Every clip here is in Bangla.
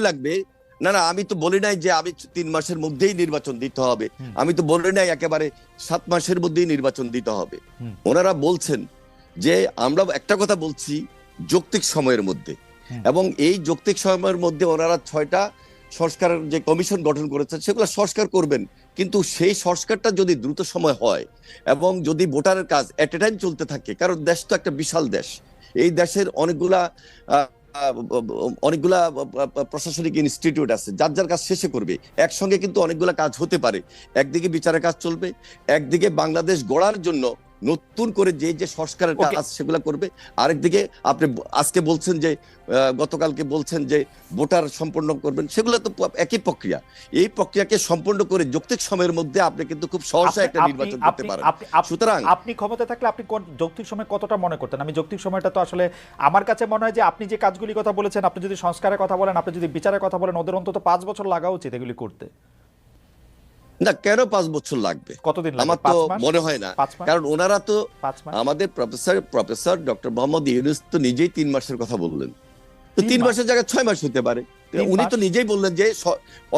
লাগবে। না না, আমি তো বলি নাই যে আমি 3 মাসের মধ্যেই নির্বাচন দিতে হবে, আমি তো বলি নাই একেবারে 7 মাসের মধ্যেই নির্বাচন দিতে হবে। ওনারা বলছেন যে আমরা একটা কথা বলছি যৌক্তিক সময়ের মধ্যে, এবং এই যৌক্তিক সময়ের মধ্যে ওনারা 6টা সংস্কারের যে কমিশন গঠন করেছেন সেগুলো সংস্কার করবেন, কিন্তু সেই সংস্কারটা যদি দ্রুত সময় হয় এবং যদি ভোটারের কাজ এট এ টাইম চলতে থাকে, কারণ দেশ তো একটা বিশাল দেশ, এই দেশের অনেকগুলা প্রশাসনিক ইনস্টিটিউট আছে, যার যার কাজ শেষে করবে একসঙ্গে, কিন্তু অনেকগুলা কাজ হতে পারে। একদিকে বিচারের কাজ চলবে, একদিকে বাংলাদেশ গড়ার জন্য নতুন করে যে যে সংস্কারের কাজ সেগুলা করবে, আরেকদিকে আপনি আজকে বলছেন যে গতকালকে বলছেন যে ভোটার সম্পন্ন করবেন, সেগুলো তো একই প্রক্রিয়া। এই প্রক্রিয়াকে সম্পন্ন করে যৌক্তিক সময়ের মধ্যে আপনি কিন্তু খুব সহজে একটা নির্বাচন করতে পারেন। সুতরাং আপনি ক্ষমতায় থাকলে আপনি যৌক্তিক সময় কতটা মনে করতেন? আমি যৌক্তিক সময়টা তো আসলে আমার কাছে মনে হয় যে আপনি যে কাজগুলি কথা বলেছেন, আপনি যদি সংস্কারের কথা বলেন, আপনি যদি বিচারের কথা বলেন, ওদের অন্তত 5 বছর লাগা উচিত এগুলি করতে। না, কেন 5 বছর লাগবে? কতদিন লাগবে? আমার তো মনে হয় না, কারণ ওনারা তো আমাদের প্রফেসর ডক্টর মোহাম্মদ ইউনূস তো নিজেই 3 মাসের কথা বললেন, তো 3 মাসের জায়গায় 6 মাস হতে পারে। উনি তো নিজেই বললেন যে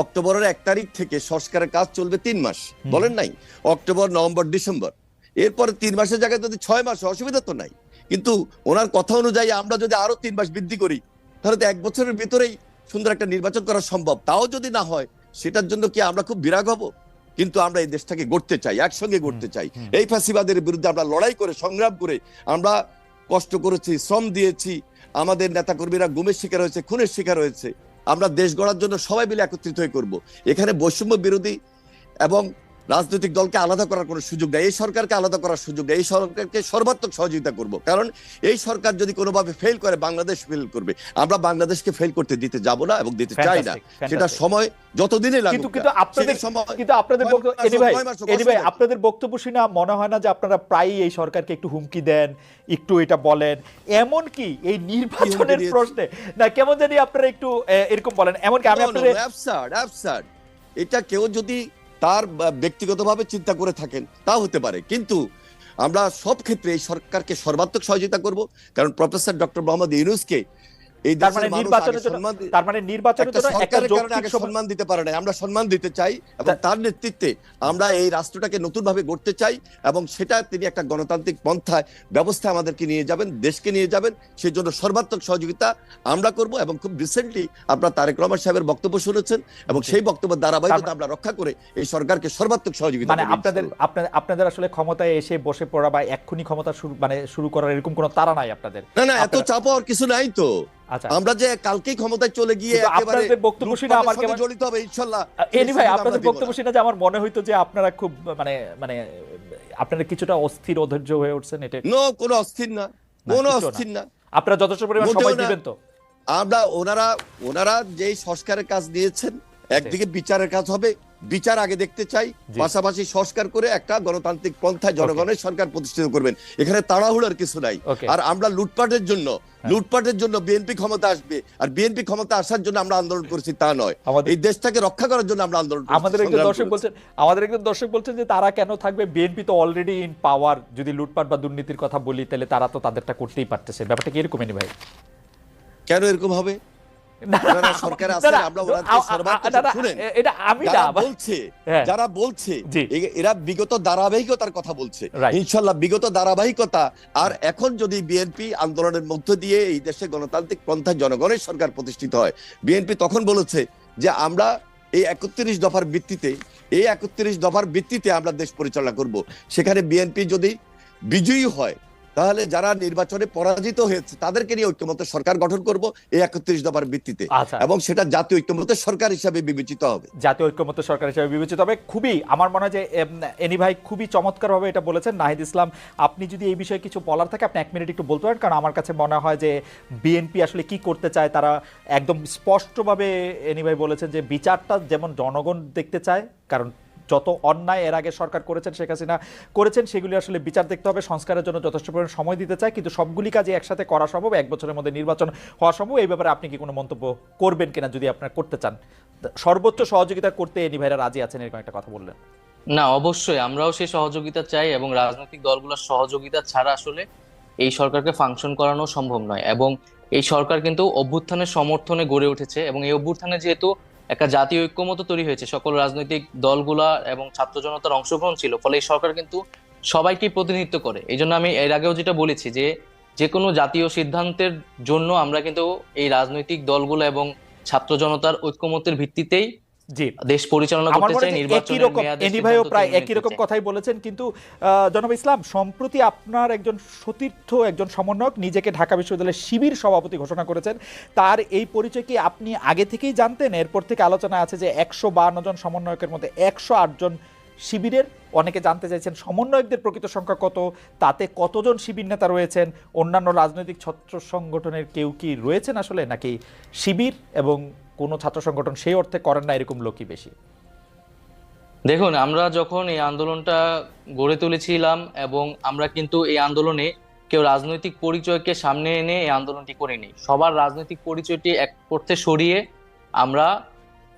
অক্টোবরের 1 তারিখ থেকে সংস্কারের কাজ চলবে 3 মাস, বলেন নাই? অক্টোবর, নভেম্বর, ডিসেম্বর, এরপরে 3 মাসের জায়গায় যদি 6 মাস, অসুবিধা তো নাই। কিন্তু ওনার কথা অনুযায়ী আমরা যদি আরো 3 মাস বৃদ্ধি করি, তাহলে তো 1 বছরের ভিতরেই সুন্দর একটা নির্বাচন করা সম্ভব। তাও যদি না হয়, সেটার জন্য কি আমরা খুব বিরাগ হব? কিন্তু আমরা এই দেশটাকে গড়তে চাই, একসঙ্গে গড়তে চাই। এই ফ্যাসিবাদের বিরুদ্ধে আমরা লড়াই করে, সংগ্রাম করে, আমরা কষ্ট করেছি, শ্রম দিয়েছি, আমাদের নেতাকর্মীরা গুমের শিকার হয়েছে, খুনের শিকার হয়েছে। আমরা দেশ গড়ার জন্য সবাই মিলে একত্রিত হয়ে করব। এখানে বৈষম্য বিরোধী এবং রাজনৈতিক দলকে আলাদা করার কোনো সুযোগ নেই, এই সরকারকে আলাদা করার সুযোগ নেই, এই সরকারকে সর্বাত্মক সহযোগিতা করব। কারণ এই সরকার যদি কোনোভাবে ফেল করে, বাংলাদেশ ফেল করবে। আমরা বাংলাদেশকে ফেল করতে দিতে যাব না এবং দিতে চাই না। সেটা সময় যতদিনই লাগুক। কিন্তু আপনাদের বক্তব্য শুনে মনে হয় না যে আপনারা প্রায়ই এই সরকারকে একটু হুমকি দেন, একটু এটা বলেন, এমন কি এই নির্বাচনের প্রশ্নে না কেমন জানি আপনারা একটু এরকম বলেন? এমনকি আমি আপনাদের এটা কেউ যদি তার ব্যক্তিগতভাবে চিন্তা করে থাকেন তা হতে পারে, কিন্তু আমরা সব ক্ষেত্রে এই সরকারকে সর্বাত্মক সহযোগিতা করব। কারণ প্রফেসর ডক্টর মোহাম্মদ ইউনূসকে এই দেশের মানুষ নির্বাচনের জন্য একটা যৌক্তিক সম্মান দিতে পারে না, আমরা সম্মান দিতে চাই এবং তার নেতৃত্বে আমরা এই রাষ্ট্রটাকে নতুন ভাবে গড়তে চাই, এবং সেটা তিনি একটা গণতান্ত্রিক পন্থায় ব্যবস্থা আমাদেরকে নিয়ে যাবেন, দেশকে নিয়ে যাবেন, সেই জন্য সর্বাত্মক সহযোগিতা আমরা করব। এবং খুব রিসেন্টলি আপনারা তারেক রহমান সাহেবের বক্তব্য শুনেছেন, এবং সেই বক্তব্যের ধারাবাহিকতা আমরা রক্ষা করে এই সরকারকে সর্বাত্মক সহযোগিতা মানে আপনাদের আসলে ক্ষমতায় এসে বসে পড়া বা এক্ষুনি ক্ষমতা শুরু করার এরকম কোনো তাড়া নাই আপনাদের? না না, এত চাপ হওয়ার কিছু নাই তো। আমরা যে কালকেই ক্ষমতায় চলে গিয়ে একেবারে আপনাদের বক্তব্য শুনে আমার কেমন জড়িত হবে ইনশাআল্লাহ। এনি ভাই, আপনাদের বক্তব্য শুনে যে আমার মনে হইতো যে আপনারা খুব মানে আপনারা কিছুটা অস্থির, অধৈর্য হয়ে উঠছেন। এটা কোনো অস্থির না, কোনো অস্থির না। আপনারা যথেষ্ট পরিমাণ সময় দিবেন তো? আমরা ওনারা যে সংস্কারের কাজ নিয়েছেন, একদিকে বিচারের কাজ হবে, বিচার আগে দেখতে চাই, পাশাপাশি সংস্কার করে একটা গণতান্ত্রিক পন্থায় জনগণের সরকার প্রতিষ্ঠিত করবেন। এখানে তাড়াহুড়ার কিছু নাই। আর আমরা লুটপাটের জন্য বিএনপি ক্ষমতা আসবে আর বিএনপি ক্ষমতা আসার জন্য আমরা আন্দোলন করছি তা নয়, এই দেশটাকে রক্ষা করার জন্য আমরা আন্দোলন করছি। আমাদের একজন দর্শক বলছেন যে তারা কেন থাকবে, বিএনপি তো অলরেডি ইন পাওয়ার। যদি লুটপাট বা দুর্নীতির কথা বলি তাহলে তারা তো তাদেরটা করতেই পারতেছে। ব্যাপারটা কি এরকম? এনি ভাই, কেন এরকম হবে? যারা বলছে এরা বিগত ধারাবাহিকতার কথা বলছে, ইনশাল্লাহ বিগত ধারাবাহিকতা। আর এখন যদি বিএনপি আন্দোলনের মধ্য দিয়ে এই দেশে গণতান্ত্রিক পন্থায় জনগণের সরকার প্রতিষ্ঠিত হয়, বিএনপি তখন বলেছে যে আমরা এই 31 দফার ভিত্তিতে আমরা দেশ পরিচালনা করব। সেখানে বিএনপি যদি বিজয়ী হয়, তাহলে যারা নির্বাচনে পরাজিত হয়েছে তাদেরকে নিয়ে ঐক্যমত্য সরকার গঠন করব এই 31 দফার ভিত্তিতে, এবং সেটা জাতীয় ঐক্যমত্য সরকার হিসাবে বিবেচিত হবে। জাতীয় ঐক্যমত্য সরকার হিসাবে বিবেচিত হবে। খুবই আমার মনে হয় যে এনি ভাই খুবই চমৎকার ভাবে এটা বলেছেন। নাহিদ ইসলাম, আপনি যদি এই বিষয়ে কিছু বলার থাকে আপনি 1 মিনিট একটু বলতে পারেন, কারণ আমার কাছে মনে হয় যে বিএনপি আসলে কি করতে চায় তারা একদম স্পষ্টভাবে এনি ভাই বলেছেন যে বিচারটা যেমন জনগণ দেখতে চায়, কারণ যত অন্যায় এর আগে সরকার করেছেন, শেখ হাসিনা করেছেন, সেগুলি আসলে বিচার দেখতে হবে, সংস্কারের জন্য যথেষ্ট পরিমাণ সময় দিতে চায়, কিন্তু সবগুলি কাজে একসাথে করা সম্ভব, 1 বছরের মধ্যে নির্বাচন হওয়া সম্ভব। এই ব্যাপারে আপনি কি কোনো মন্তব্য করবেন কিনা, যদি আপনারা করতে চান? সর্বোচ্চ সহযোগিতা করতে এনি ভাইরা রাজি আছেন, এরকম একটা কথা বললেন। না, অবশ্যই আমরাও সেই সহযোগিতা চাই, এবং রাজনৈতিক দলগুলোর সহযোগিতা ছাড়া আসলে এই সরকারকে ফাংশন করানো সম্ভব নয়। এবং এই সরকার কিন্তু অভ্যুত্থানের সমর্থনে গড়ে উঠেছে, এবং এই অভ্যুত্থানে যেহেতু একটা জাতীয় ঐক্যমত্য তৈরি হয়েছে, সকল রাজনৈতিক দলগুলা এবং ছাত্র জনতার অংশগ্রহণ ছিল, ফলে এই সরকার কিন্তু সবাইকে প্রতিনিধিত্ব করে। এই জন্য আমি এর আগেও যেটা বলেছি যে যে কোনো জাতীয় সিদ্ধান্তের জন্য আমরা কিন্তু এই রাজনৈতিক দলগুলো এবং ছাত্র জনতার ঐক্যমত্যের ভিত্তিতেই জি দেশ পরিচালনা আমার করতে মনে চাই। হয় একই নির্বাচনের রকম মেয়াদে এনি ভাইও সিদ্ধান্ত প্রায় তুলে একই নিতে রকম চাই। কথাই বলেছেন, কিন্তু জনাব ইসলাম, সম্প্রতি আপনার একজন সতীর্থ, একজন সমন্বয়ক নিজেকে ঢাকা বিশ্ববিদ্যালয়ের শিবির সভাপতি ঘোষণা করেছেন। তার এই পরিচয় কি আপনি আগে থেকেই জানতেন? এরপর থেকে আলোচনা আছে যে 152 জন সমন্বয়কের মধ্যে 108 জন শিবিরের। অনেকে জানতে চাইছেন সমন্বয়কদের প্রকৃত সংখ্যা কত, তাতে কতজন শিবির নেতা রয়েছেন, অন্যান্য রাজনৈতিক ছাত্র সংগঠনের কেউ কি রয়েছেন আসলে, নাকি শিবির এবং কোনো ছাত্র সংগঠন সেই অর্থে করেন না এরকম লোকই বেশি? দেখুন, আমরা যখন এই আন্দোলনটা গড়ে তুলেছিলাম, এবং আমরা কিন্তু এই আন্দোলনে কেউ রাজনৈতিক পরিচয়কে সামনে এনে এই আন্দোলনটি করিনি। সবার রাজনৈতিক পরিচয়টি এক অর্থে সরিয়ে আমরা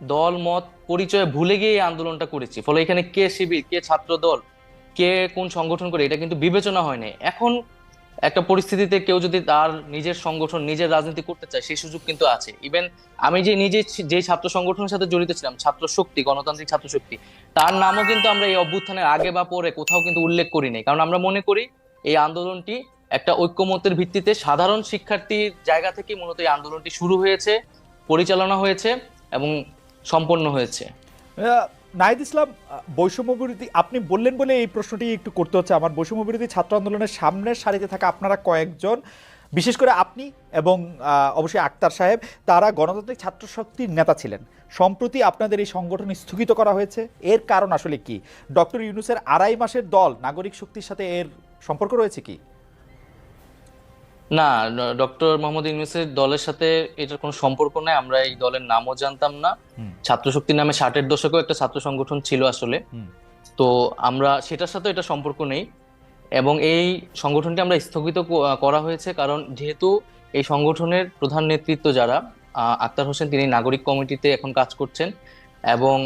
দল মত পরিচয় ভুলে গিয়ে এই আন্দোলনটা করেছি। ফলে এখানে কে শিবির, কে ছাত্র দল, কে কোন সংগঠন করে, এটা কিন্তু বিবেচনা হয় নাই। এখন একটা পরিস্থিতিতে কেউ যদি তার নিজের সংগঠন, নিজের রাজনীতি করতে চায়, সেই সুযোগ কিন্তু আছে। ইভেন আমি যে নিজে যে ছাত্র সংগঠনের সাথে জড়িত ছিলাম, ছাত্র শক্তি, গণতান্ত্রিক ছাত্র শক্তি, তার নামও কিন্তু আমরা এই অভ্যুত্থানের আগে বা পরে কোথাও কিন্তু উল্লেখ করি নাই। কারণ আমরা মনে করি এই আন্দোলনটি একটা ঐক্যমত্যের ভিত্তিতে সাধারণ শিক্ষার্থীর জায়গা থেকে মূলত এই আন্দোলনটি শুরু হয়েছে, পরিচালনা হয়েছে এবং সম্পন্ন হয়েছে। নাহিদ ইসলাম, বৈষম্য বিরোধী আপনি বললেন বলে এই প্রশ্নটি একটু করতে হচ্ছে আমার। বৈষম্য বিরোধী ছাত্র আন্দোলনের সামনের সারিতে থাকা আপনারা কয়েকজন, বিশেষ করে আপনি এবং অবশ্যই আক্তার সাহেব, তারা গণতান্ত্রিক ছাত্র শক্তির নেতা ছিলেন। সম্প্রতি আপনাদের এই সংগঠন স্থগিত করা হয়েছে, এর কারণ আসলে কি? ডক্টর ইউনূসের 2.5 মাসের দল নাগরিক শক্তির সাথে এর সম্পর্ক রয়েছে কি? না, ডক্টর মোহাম্মদ ইউনূসের দলের সাথে এটার কোনো সম্পর্ক নাই। আমরা এই দলের নামও জানতাম না। ছাত্র শক্তি নামে 60-এর দশকেও একটা ছাত্র সংগঠন ছিল আসলে, তো আমরা সেটার সাথে এটা সম্পর্ক নেই। এবং এই সংগঠনটি আমরা স্থগিত করা হয়েছে কারণ যেহেতু এই সংগঠনের প্রধান নেতৃত্ব যারা, আক্তার হোসেন, তিনি নাগরিক কমিটিতে এখন কাজ করছেন, এবং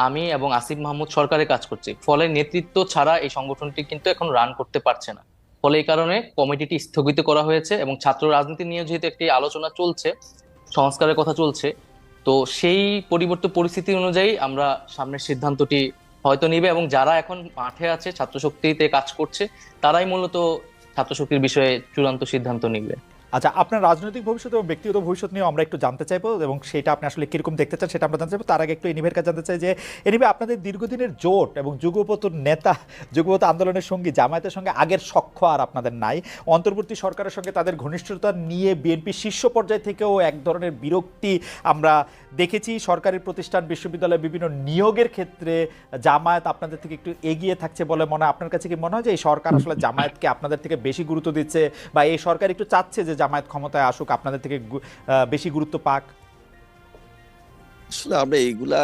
আমি এবং আসিফ মাহমুদ সরকারে কাজ করছি। ফলে নেতৃত্ব ছাড়া এই সংগঠনটি কিন্তু এখন রান করতে পারছে না। ফলে এই কারণে কমিটিটি স্থগিত করা হয়েছে, এবং ছাত্র রাজনীতি নিয়ে যেহেতু একটি আলোচনা চলছে, সংস্কারের কথা চলছে, তো সেই পরিবর্তিত পরিস্থিতি অনুযায়ী আমরা সামনের সিদ্ধান্তটি হয়তো নিবে, এবং যারা এখন মাঠে আছে ছাত্র শক্তিতে কাজ করছে, তারাই মূলত ছাত্র শক্তির বিষয়ে চূড়ান্ত সিদ্ধান্ত নিবে। আচ্ছা, আপনার রাজনৈতিক ভবিষ্যৎ এবং ব্যক্তিগত ভবিষ্যৎ নিয়ে আমরা একটু জানতে চাইবো, এবং সেটা আপনি আসলে কিরকম দেখতে চান সেটা আমরা জানতে চাইবো। তার আগে একটু এনিভের কাছে জানতে চাই যে এনিভে, আপনাদের দীর্ঘদিনের জোট এবং যুগপত নেতা, যুগপত আন্দোলনের সঙ্গী জামায়াতের সঙ্গে আগের সখ্য আর আপনাদের নাই। অন্তর্বর্তী সরকারের সঙ্গে তাদের ঘনিষ্ঠতা নিয়ে বিএনপি শীর্ষ পর্যায় থেকেও এক ধরনের বিরক্তি আমরা দেখেছি। সরকারি প্রতিষ্ঠান, বিশ্ববিদ্যালয়, বিভিন্ন নিয়োগের ক্ষেত্রে জামায়াত আপনাদের থেকে একটু এগিয়ে থাকছে বলে মনে হয়। আপনার কাছে কি মনে হয় যে এই সরকার আসলে জামায়াতকে আপনাদের থেকে বেশি গুরুত্ব দিচ্ছে, বা এই সরকার একটু চাচ্ছে যে জামায়াত ক্ষমতায় আসুক, আপনাদের থেকে বেশি গুরুত্ব পাক? আসলে আমরা এইগুলা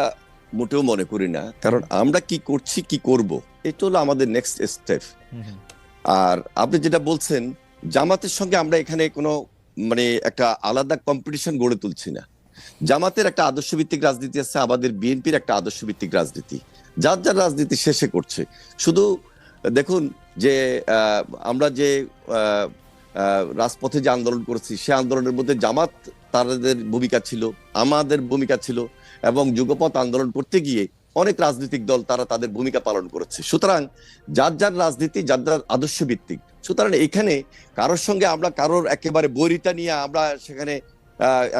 মোটেও মনে করি না, কারণ আমরা কি করছি, কি করব, এটা হলো আমাদের নেক্সট স্টেপ। আর আপনি যেটা বলছেন, জামাতের সঙ্গে আমরা এখানে কোনো একটা আলাদা কম্পিটিশন গড়ে তুলছি না। জামাতের একটা আদর্শ ভিত্তিক রাজনীতি আছে, আমাদের বিএনপির একটা আদর্শ ভিত্তিক রাজনীতি, যার যার রাজনীতি শেষে করছে। শুধু দেখুন যে আমরা যে রাজপথে যে আন্দোলন করেছি, সে আন্দোলনের মধ্যে জামাত তাদের ভূমিকা ছিল, আমাদের ভূমিকা ছিল, এবং যুগপৎ আন্দোলন করতে গিয়ে অনেক রাজনৈতিক দল তারা তাদের ভূমিকা পালন করেছে। সুতরাং যার যার রাজনীতি, যার যার আদর্শ ভিত্তিক। সুতরাং এখানে কারোর সঙ্গে আমরা কারোর একেবারে বৈরিতা নিয়ে আমরা সেখানে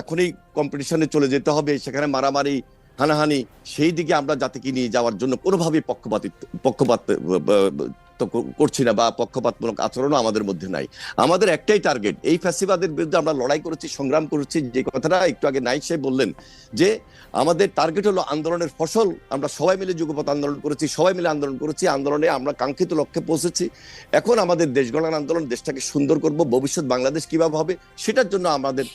এখনই কম্পিটিশনে চলে যেতে হবে, সেখানে মারামারি হানাহানি, সেই দিকে আমরা জাতিকে নিয়ে যাওয়ার জন্য কোনোভাবেই পক্ষপাত করছি না, বা পক্ষপাতমূলক আচরণও আমাদের মধ্যে নাই। আমাদের একটাই টার্গেট, এই ফ্যাসিবাদের বিরুদ্ধে আমরা লড়াই করেছি, সংগ্রাম করেছি। যে কথাটা একটু আগে নাইক সাহেব বললেন যে আমাদের টার্গেট হলো আন্দোলনের ফসল। আমরা সবাই মিলে যুগপৎ আন্দোলন করেছি, সবাই মিলে আন্দোলন করেছি, আন্দোলনে আমরা কাঙ্ক্ষিত লক্ষ্যে পৌঁছেছি। এখন আমাদের দেশ গড়ার আন্দোলন, দেশটাকে সুন্দর করব, ভবিষ্যৎ বাংলাদেশ কিভাবে হবে সেটার জন্য আমাদের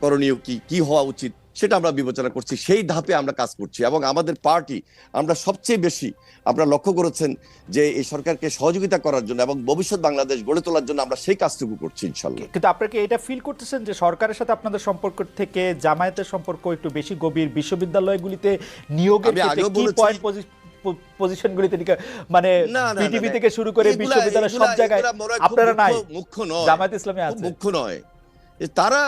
করণীয় কি হওয়া উচিত সেটা আমরা বিবেচনা করছি, সেই ধাপে আমরা কাজ করছি। এবং আমাদের পার্টি, আমরা সবচেয়ে বেশি, আপনারা লক্ষ্য করেছেন যে এই সরকারকে সহযোগিতা করার জন্য এবং ভবিষ্যৎ বাংলাদেশ গড়ে তোলার জন্য আমরা সেই কাজটুকু করছি ইনশাল্লাহ। কিন্তু আপনারা কি এটা ফিল করতেছেন যে সরকারের সাথে আপনাদের সম্পর্ক থেকে জামায়াতের সম্পর্ক একটু বেশি গভীর? বিশ্ববিদ্যালয়গুলিতে নিয়োগের ক্ষেত্রে কি পয়েন্ট পজিশনগুলিতে, মানে বিটিভি থেকে শুরু করে বিশ্ববিদ্যালয় সব জায়গায় আপনারা নাই, মুখ্য নয়, জামায়াত ইসলামী আছে, মুখ্য নয়। তারা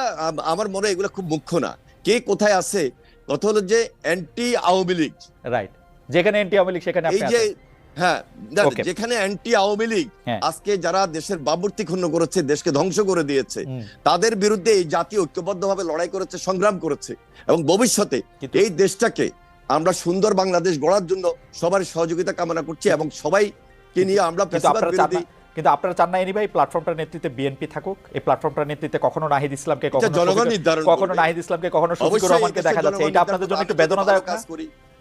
আমার মনে হয় এগুলো খুব মুখ্য না, কে কোথায় আছে। কথা হলো যে অ্যান্টি আওয়ামী লীগ, রাইট, যেখানে অ্যান্টি আওয়ামী লীগ সেখানে এই আপনি যে আছেন। হ্যাঁ না, Okay. যেখানে অ্যান্টি আওয়ামী লীগ হ্যাঁ। আজকে যারা দেশের বাবুর্তি ক্ষুণ্ণ করেছে, দেশকে ধ্বংস করে দিয়েছে, তাদের বিরুদ্ধে এই জাতি ঐক্যবদ্ধভাবে লড়াই করেছে, সংগ্রাম করেছে, এবং ভবিষ্যতে এই দেশটাকে আমরা সুন্দর বাংলাদেশ গড়ার জন্য সবার সহযোগিতা কামনা করছি, এবং সবাইকে নিয়ে আমরা ফ্যাসিবাদ বিরোধী। কিন্তু আপনারা চান না এনি ভাই প্ল্যাটফর্মটার নেতৃত্বে বিএনপি থাকুক? এই প্ল্যাটফর্মটার নেতৃত্বে কখনো নাহিদ ইসলামকে, জনগণ নির্ধারণ কখনো নাহিদ ইসলামকে, কখনো শফিকুর রহমানকে দেখা যাচ্ছে। এটা আপনাদের জন্য একটু বেদনাদায়ক না?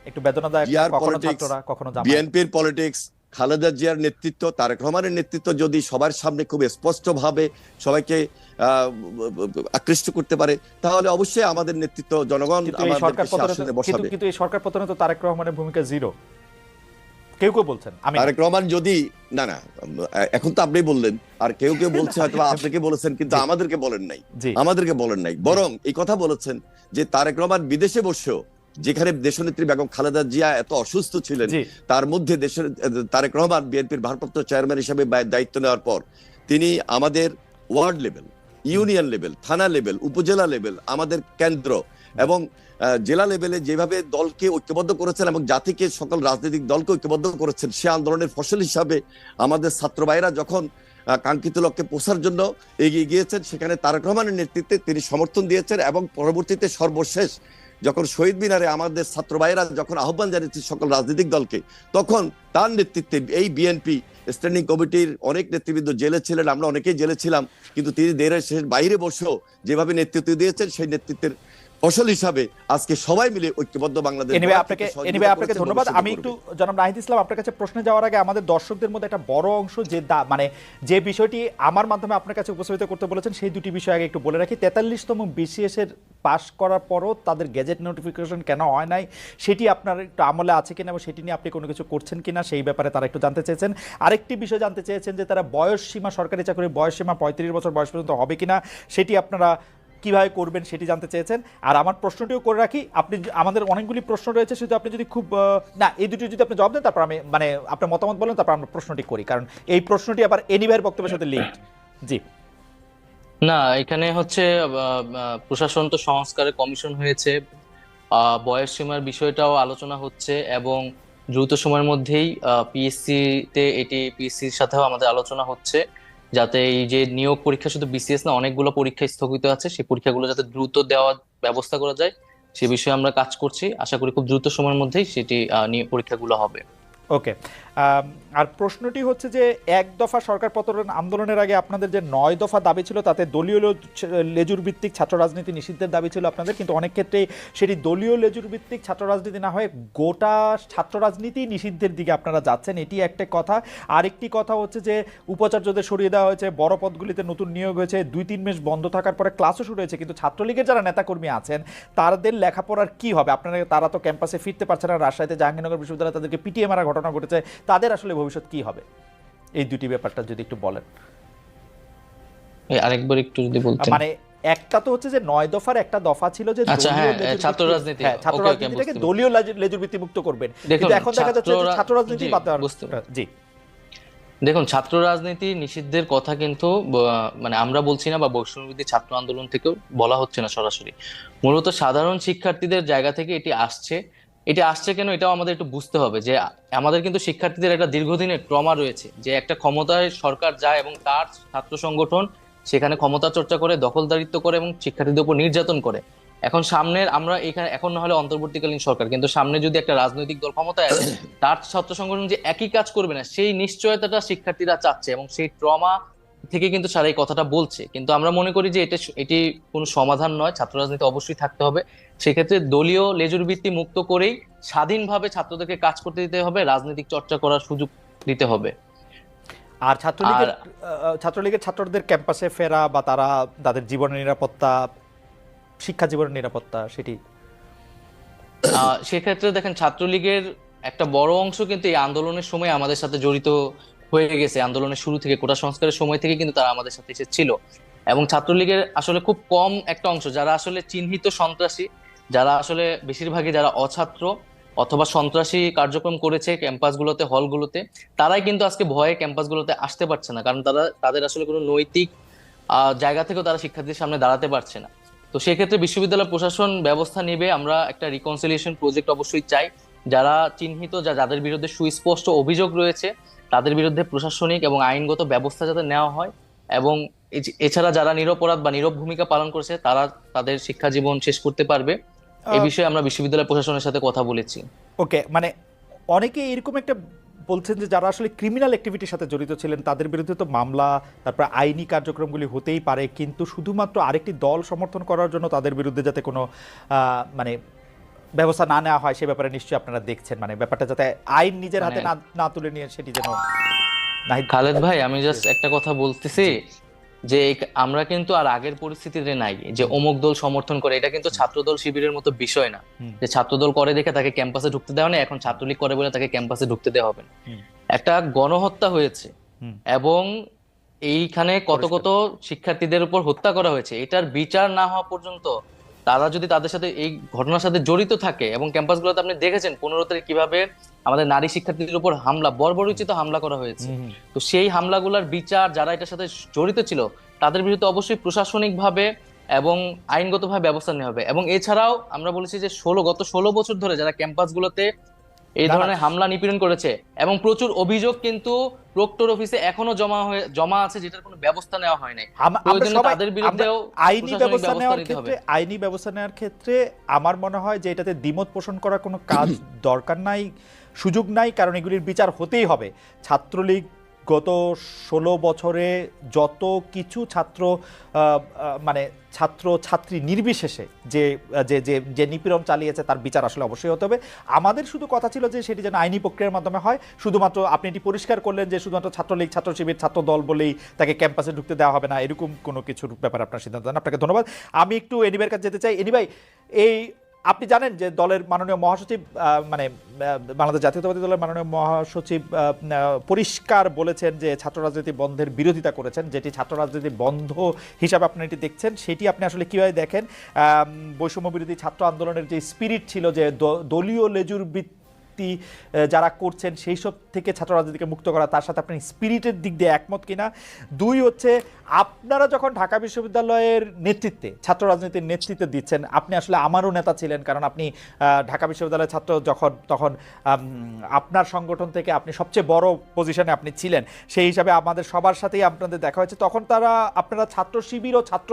একটু বেদনাদায়ক, কখনো ছাত্ররা, কখনো জামায়াত। বিএনপির পলিটিক্স, খালেদা জিয়ার নেতৃত্ব, তারেক রহমানের নেতৃত্ব যদি সবার সামনে খুব স্পষ্টভাবে সবাইকে আকৃষ্ট করতে পারে, তাহলে অবশ্যই আমাদের নেতৃত্ব জনগণ আমাদের বসাবে। কিন্তু এই সরকার পতনে তো তারেক রহমানের ভূমিকা জিরো, কেউ কেউ বলছেন। তারেক রহমান যদি না, এখন তো আপনি বললেন, আর কেউ কেউ বলছে হয়তো আপনাকে বলেছেন, কিন্তু আমাদেরকে বলেন নাই। বরং এই কথা বলেছেন যে তারেক রহমান বিদেশে বসেও, যেখানে দেশনেত্রী বেগম খালেদা জিয়া এত অসুস্থ ছিলেন, তার মধ্যে দেশের তারেক রহমান বিএনপির ভারপ্রাপ্ত চেয়ারম্যান হিসেবে দায়িত্ব নেওয়ার পর তিনি আমাদের ওয়ার্ড লেভেল, ইউনিয়ন লেভেল, থানা লেভেল, উপজেলা লেভেল, আমাদের কেন্দ্র এবং জেলা লেভেলে যেভাবে দলকে ঐক্যবদ্ধ করেছেন এবং জাতিকে, সকল রাজনৈতিক দলকে ঐক্যবদ্ধ করেছেন, সে আন্দোলনের ফসল হিসাবে আমাদের ছাত্র ভাইরা যখন কাঙ্ক্ষিত লক্ষ্যে পৌঁছার জন্য এগিয়ে গিয়েছেন, সেখানে তারেক রহমানের নেতৃত্বে তিনি সমর্থন দিয়েছেন, এবং পরবর্তীতে সর্বশেষ যখন শহীদ মিনারে আমাদের ছাত্র ভাইয়েরা যখন আহ্বান জানিয়েছে সকল রাজনৈতিক দলকে, তখন তার নেতৃত্বে এই বিএনপি স্ট্যান্ডিং কমিটির অনেক নেতৃবৃন্দ জেলে ছিলেন, আমরা অনেকেই জেলে ছিলাম, কিন্তু তিনি দেশের বাইরে বসেও যেভাবে নেতৃত্ব দিয়েছেন, সেই নেতৃত্বের ফসল হিসাবে আজকে সবাই মিলে ঐক্যবদ্ধ বাংলাদেশ। আপনাকে ধন্যবাদ। আমি একটু জনাব নাহিদ ইসলাম, আপনার কাছে প্রশ্নে যাওয়ার আগে আমাদের দর্শকদের মধ্যে একটা বড় অংশ মানে যে বিষয়টি আমার মাধ্যমে আপনার কাছে উপস্থাপিত করতে বলেছেন, সেই দুটি বিষয় আগে একটু বলে রাখি। 43তম বিসিএস এর পাস করার পরও তাদের গেজেট নোটিফিকেশন কেন হয় নাই, সেটি আপনার একটু আমলে আছে কিনা, এবং সেটি নিয়ে আপনি কোনো কিছু করছেন কিনা, সেই ব্যাপারে তারা একটু জানতে চেয়েছেন। আরেকটি বিষয় জানতে চেয়েছেন যে তারা বয়স সীমা, সরকারি চাকরির বয়স সীমা 35 বছর বয়স পর্যন্ত হবে কিনা, সেটি আপনারা কিভাবে করবেন সেটি জানতে চেয়েছেন। আর আমার প্রশ্নটিও করে রাখি, আপনি, আমাদের অনেকগুলি প্রশ্ন রয়েছে, শুধু আপনি যদি খুব না এই দুটি যদি আপনি জবাব দেন, তারপর আমি মানে আপনার মতামত বলেন, তারপর আমরা প্রশ্নটি করি, কারণ এই প্রশ্নটি আবার এনিভাইয়ের বক্তব্যের সাথে লিঙ্কড। জি না, এখানে হচ্ছে প্রশাসন তো সংস্কারের কমিশন হয়েছে, বয়স সীমার বিষয়টাও আলোচনা হচ্ছে, এবং দ্রুত সময়ের মধ্যেই পিএসসির সাথেও আমাদের আলোচনা হচ্ছে, যাতে এই যে নিয়োগ পরীক্ষা, শুধু বিসিএস না, অনেকগুলো পরীক্ষা স্থগিত আছে, সেই পরীক্ষাগুলো যাতে দ্রুত দেওয়ার ব্যবস্থা করা যায়, সে বিষয়ে আমরা কাজ করছি। আশা করি খুব দ্রুত সময়ের মধ্যেই সেটি পরীক্ষাগুলো হবে। ওকে, আর প্রশ্নটি হচ্ছে যে এক দফা সরকার পতন আন্দোলনের আগে আপনাদের যে 9 দফা দাবি ছিল, তাতে দলীয় লেজুর ভিত্তিক ছাত্র রাজনীতি নিষিদ্ধের দাবি ছিল আপনাদের, কিন্তু অনেক ক্ষেত্রেই সেটি দলীয় লেজুর ভিত্তিক ছাত্র রাজনীতি না হয়ে গোটা ছাত্র রাজনীতি নিষিদ্ধের দিকে আপনারা যাচ্ছেন, এটি একটা কথা। আরেকটি কথা হচ্ছে যে উপাচার্যদের সরিয়ে দেওয়া হয়েছে, বড় পদগুলিতে নতুন নিয়োগ হয়েছে, 2-3 মাস বন্ধ থাকার পরে ক্লাসও শুরু হয়েছে, কিন্তু ছাত্রলীগের যারা নেতাকর্মী আছেন তাদের লেখাপড়ার কি হবে? আপনারা, তারা তো ক্যাম্পাসে ফিরতে পারছে না, রাজশাহীতে জাহাঙ্গীরনগর বিশ্ববিদ্যালয়ে তাদেরকে পিটিএ মারা ঘটনা ঘটেছে, তাদের আসলে ভবিষ্যৎ কি হবে? এই দুটি ব্যাপারটা যদি একটু বলেন। আরেকবার একটু যদি বলতেন। মানে একটা তো হচ্ছে যে 9 দফার একটা দফা ছিল যে ছাত্র রাজনীতি, ছাত্র রাজনীতিটাকে দলীয় লেজুর ভিত্তি মুক্ত করবেন, কিন্তু এখন দেখা যাচ্ছে যে ছাত্র রাজনীতি বাদ দেওয়ার। জি দেখুন, ছাত্র রাজনীতি নিষিদ্ধের কথা কিন্তু মানে আমরা বলছি না, বা বৈষম্যবিরোধী ছাত্র আন্দোলন থেকেও বলা হচ্ছে না সরাসরি, মূলত সাধারণ শিক্ষার্থীদের জায়গা থেকে এটি আসছে। এটা আসছে কেন, এটাও আমাদের একটু বুঝতে হবে যে আমাদের কিন্তু শিক্ষার্থীদের একটা দীর্ঘদিনের ট্রমা রয়েছে, যে একটা ক্ষমতায় সরকার যায় এবং তার ছাত্র সংগঠন সেখানে ক্ষমতা চর্চা করে, দখলদারিত্ব করে এবং শিক্ষার্থীদের উপর নির্যাতন করে। এখন সামনের, আমরা এখানে এখন না হলে অন্তর্বর্তীকালীন সরকার, কিন্তু সামনে যদি একটা রাজনৈতিক দল ক্ষমতায় আসে, তার ছাত্র সংগঠন যে একই কাজ করবে না, সেই নিশ্চয়তাটা শিক্ষার্থীরা চাচ্ছে, এবং সেই ট্রমা থেকে কিন্তু সারা এই কথাটা বলছে। কিন্তু আমরা মনে করি যে এটি কোনো সমাধান নয়, ছাত্র রাজনীতি অবশ্যই থাকতে হবে। সেক্ষেত্রে দলীয় লেজুর ভিত্তি মুক্ত করেই স্বাধীনভাবে ছাত্রদেরকে কাজ করতে দিতে হবে, রাজনৈতিক চর্চা করার সুযোগ দিতে হবে। আর ছাত্রলীগের ছাত্রদের ক্যাম্পাসে ফেরা বা তাদের জীবনের নিরাপত্তা, শিক্ষা জীবনের নিরাপত্তা, সেটি সেক্ষেত্রে দেখেন, ছাত্রলীগের একটা বড় অংশ কিন্তু এই আন্দোলনের সময় আমাদের সাথে জড়িত হয়ে গেছে। আন্দোলনের শুরু থেকে, কোটা সংস্কারের সময় থেকে কিন্তু তারা আমাদের সাথে এসেছিল, এবং ছাত্রলীগের আসলে খুব কম একটা অংশ যারা আসলে চিহ্নিত সন্ত্রাসী, যারা আসলে বেশিরভাগই যারা অছাত্র অথবা সন্ত্রাসী কার্যক্রম করেছে ক্যাম্পাসগুলোতে, হলগুলোতে, তারাই কিন্তু আজকে ভয়ে ক্যাম্পাসগুলোতে আসতে পারছে না, কারণ তাদের আসলে কোনো নৈতিক জায়গা থেকেও তারা শিক্ষার্থীদের সামনে দাঁড়াতে পারছে না। তো সেক্ষেত্রে বিশ্ববিদ্যালয় প্রশাসন ব্যবস্থা নেবে। আমরা একটা রিকনসিলিয়েশন প্রজেক্ট অবশ্যই চাই, যারা চিহ্নিত, যাদের বিরুদ্ধে সুস্পষ্ট অভিযোগ রয়েছে তাদের বিরুদ্ধে প্রশাসনিক এবং আইনগত ব্যবস্থা যাতে নেওয়া হয়, এবং এছাড়া যারা নিরপরাধ বা নীরব ভূমিকা পালন করেছে তারা তাদের শিক্ষা জীবন শেষ করতে পারবে। এই বিষয়ে আমরা বিশ্ববিদ্যালয় প্রশাসনের সাথে কথা বলেছি। ওকে, মানে অনেকে এরকম একটা বলছেন যে যারা আসলে ক্রিমিনাল অ্যাক্টিভিটির সাথে জড়িত ছিলেন তাদের বিরুদ্ধে তো মামলা, তারপর আইনি কার্যক্রমগুলি হতেই পারে, কিন্তু শুধুমাত্র আরেকটি দল সমর্থন করার জন্য তাদের বিরুদ্ধে যাতে কোনো মানে ব্যবস্থা না নেওয়া হয় সে ব্যাপারে নিশ্চয়ই আপনারা দেখছেন, মানে ব্যাপারটা যাতে আইন নিজের হাতে না তুলে নিয়ে সেটি যেন। খালেদ ভাই, আমি জাস্ট একটা কথা বলতেছি যে আমরা কিন্তু আর আগের পরিস্থিতিতে নাই যে অমুক দল সমর্থন করে, এটা কিন্তু ছাত্রদল শিবিরের মতো বিষয় না যে ছাত্রদল করে দেখে তাকে ক্যাম্পাসে ঢুকতে দেওয়া নেই, এখন ছাত্রলীগ করে বলে তাকে ক্যাম্পাসে ঢুকতে দেওয়া হবে না। একটা গণহত্যা হয়েছে এবং এইখানে কত কত শিক্ষার্থীদের উপর হত্যা করা হয়েছে, এটার বিচার না হওয়া পর্যন্ত তারা যদি তাদের সাথে এই ঘটনার সাথে জড়িত থাকে, এবং ক্যাম্পাসগুলোতে আপনি দেখেছেন 15 তারিখ কিভাবে আমাদের নারী শিক্ষার্থীদের উপর হামলা, বর্বরোচিত হামলা করা হয়েছে, তো সেই হামলাগুলোর বিচার যারা এটার সাথে জড়িত ছিল তাদের বিরুদ্ধে অবশ্যই প্রশাসনিকভাবে এবং আইনগতভাবে ব্যবস্থা নেওয়া হবে। এবং এছাড়াও আমরা বলেছি যে গত 16 বছর ধরে যারা ক্যাম্পাসগুলোতে এই ধরনের হামলা নিপীড়ন করেছে, এবং প্রচুর অভিযোগ কিন্তু প্রক্টর অফিসে এখনো জমা আছে যেটার কোনো ব্যবস্থা নেওয়া হয় নাই, তাদের বিরুদ্ধেও আইনি ব্যবস্থা নেওয়ার ক্ষেত্রে আমার মনে হয় যে এটাতে দ্বিমত পোষণ করার কোনো কাজ দরকার নাই, সুযোগ নাই, কারণ এগুলির বিচার হতেই হবে। ছাত্রলীগ গত 16 বছরে যত কিছু ছাত্রী নির্বিশেষে যে নিপীড়ন চালিয়েছে তার বিচার আসলে অবশ্যই হতে হবে। আমাদের শুধু কথা ছিল যে সেটি যেন আইনি প্রক্রিয়ার মাধ্যমে হয়। শুধুমাত্র আপনি এটি পরিষ্কার করলেন যে শুধুমাত্র ছাত্রলীগ, ছাত্র শিবির, ছাত্র দল বলেই তাকে ক্যাম্পাসে ঢুকতে দেওয়া হবে না, এরকম কোনো কিছুর ব্যাপারে আপনার সিদ্ধান্ত নেন। আপনাকে ধন্যবাদ। আমি একটু এনিভাইয়ের কাছে যেতে চাই। এনিভাই, আপনি জানেন যে দলের মাননীয় মহাসচিব, মানে বাংলাদেশ জাতীয়তাবাদী দলের মাননীয় মহাসচিব পরিষ্কার বলেছেন যে ছাত্র রাজনীতি বন্ধের বিরোধিতা করেছেন, যেটি ছাত্র রাজনীতি বন্ধ হিসাবে আপনি এটি দেখছেন, সেটি আপনি আসলে কীভাবে দেখেন? বৈষম্য বিরোধী ছাত্র আন্দোলনের যে স্পিরিট ছিল, যে দলীয় লেজুর যারা করছেন সেই সব থেকে ছাত্র রাজনীতিকে মুক্ত করা, তার সাথে আপনি স্পিরিটের দিক দিয়ে একমত কিনা? 2 হচ্ছে, আপনারা যখন ঢাকা বিশ্ববিদ্যালয়ের নেতৃত্বে, ছাত্র রাজনীতির নেতৃত্বে দিচ্ছেন, আপনি আসলে আমারও নেতা ছিলেন, কারণ আপনি ঢাকা বিশ্ববিদ্যালয়ের ছাত্র তখন আপনার সংগঠন থেকে আপনি সবচেয়ে বড় পজিশনে আপনি ছিলেন, সেই হিসাবে আমাদের সবার সাথেই আপনাদের দেখা হয়েছে। তখন আপনারা ছাত্র শিবির ও ছাত্র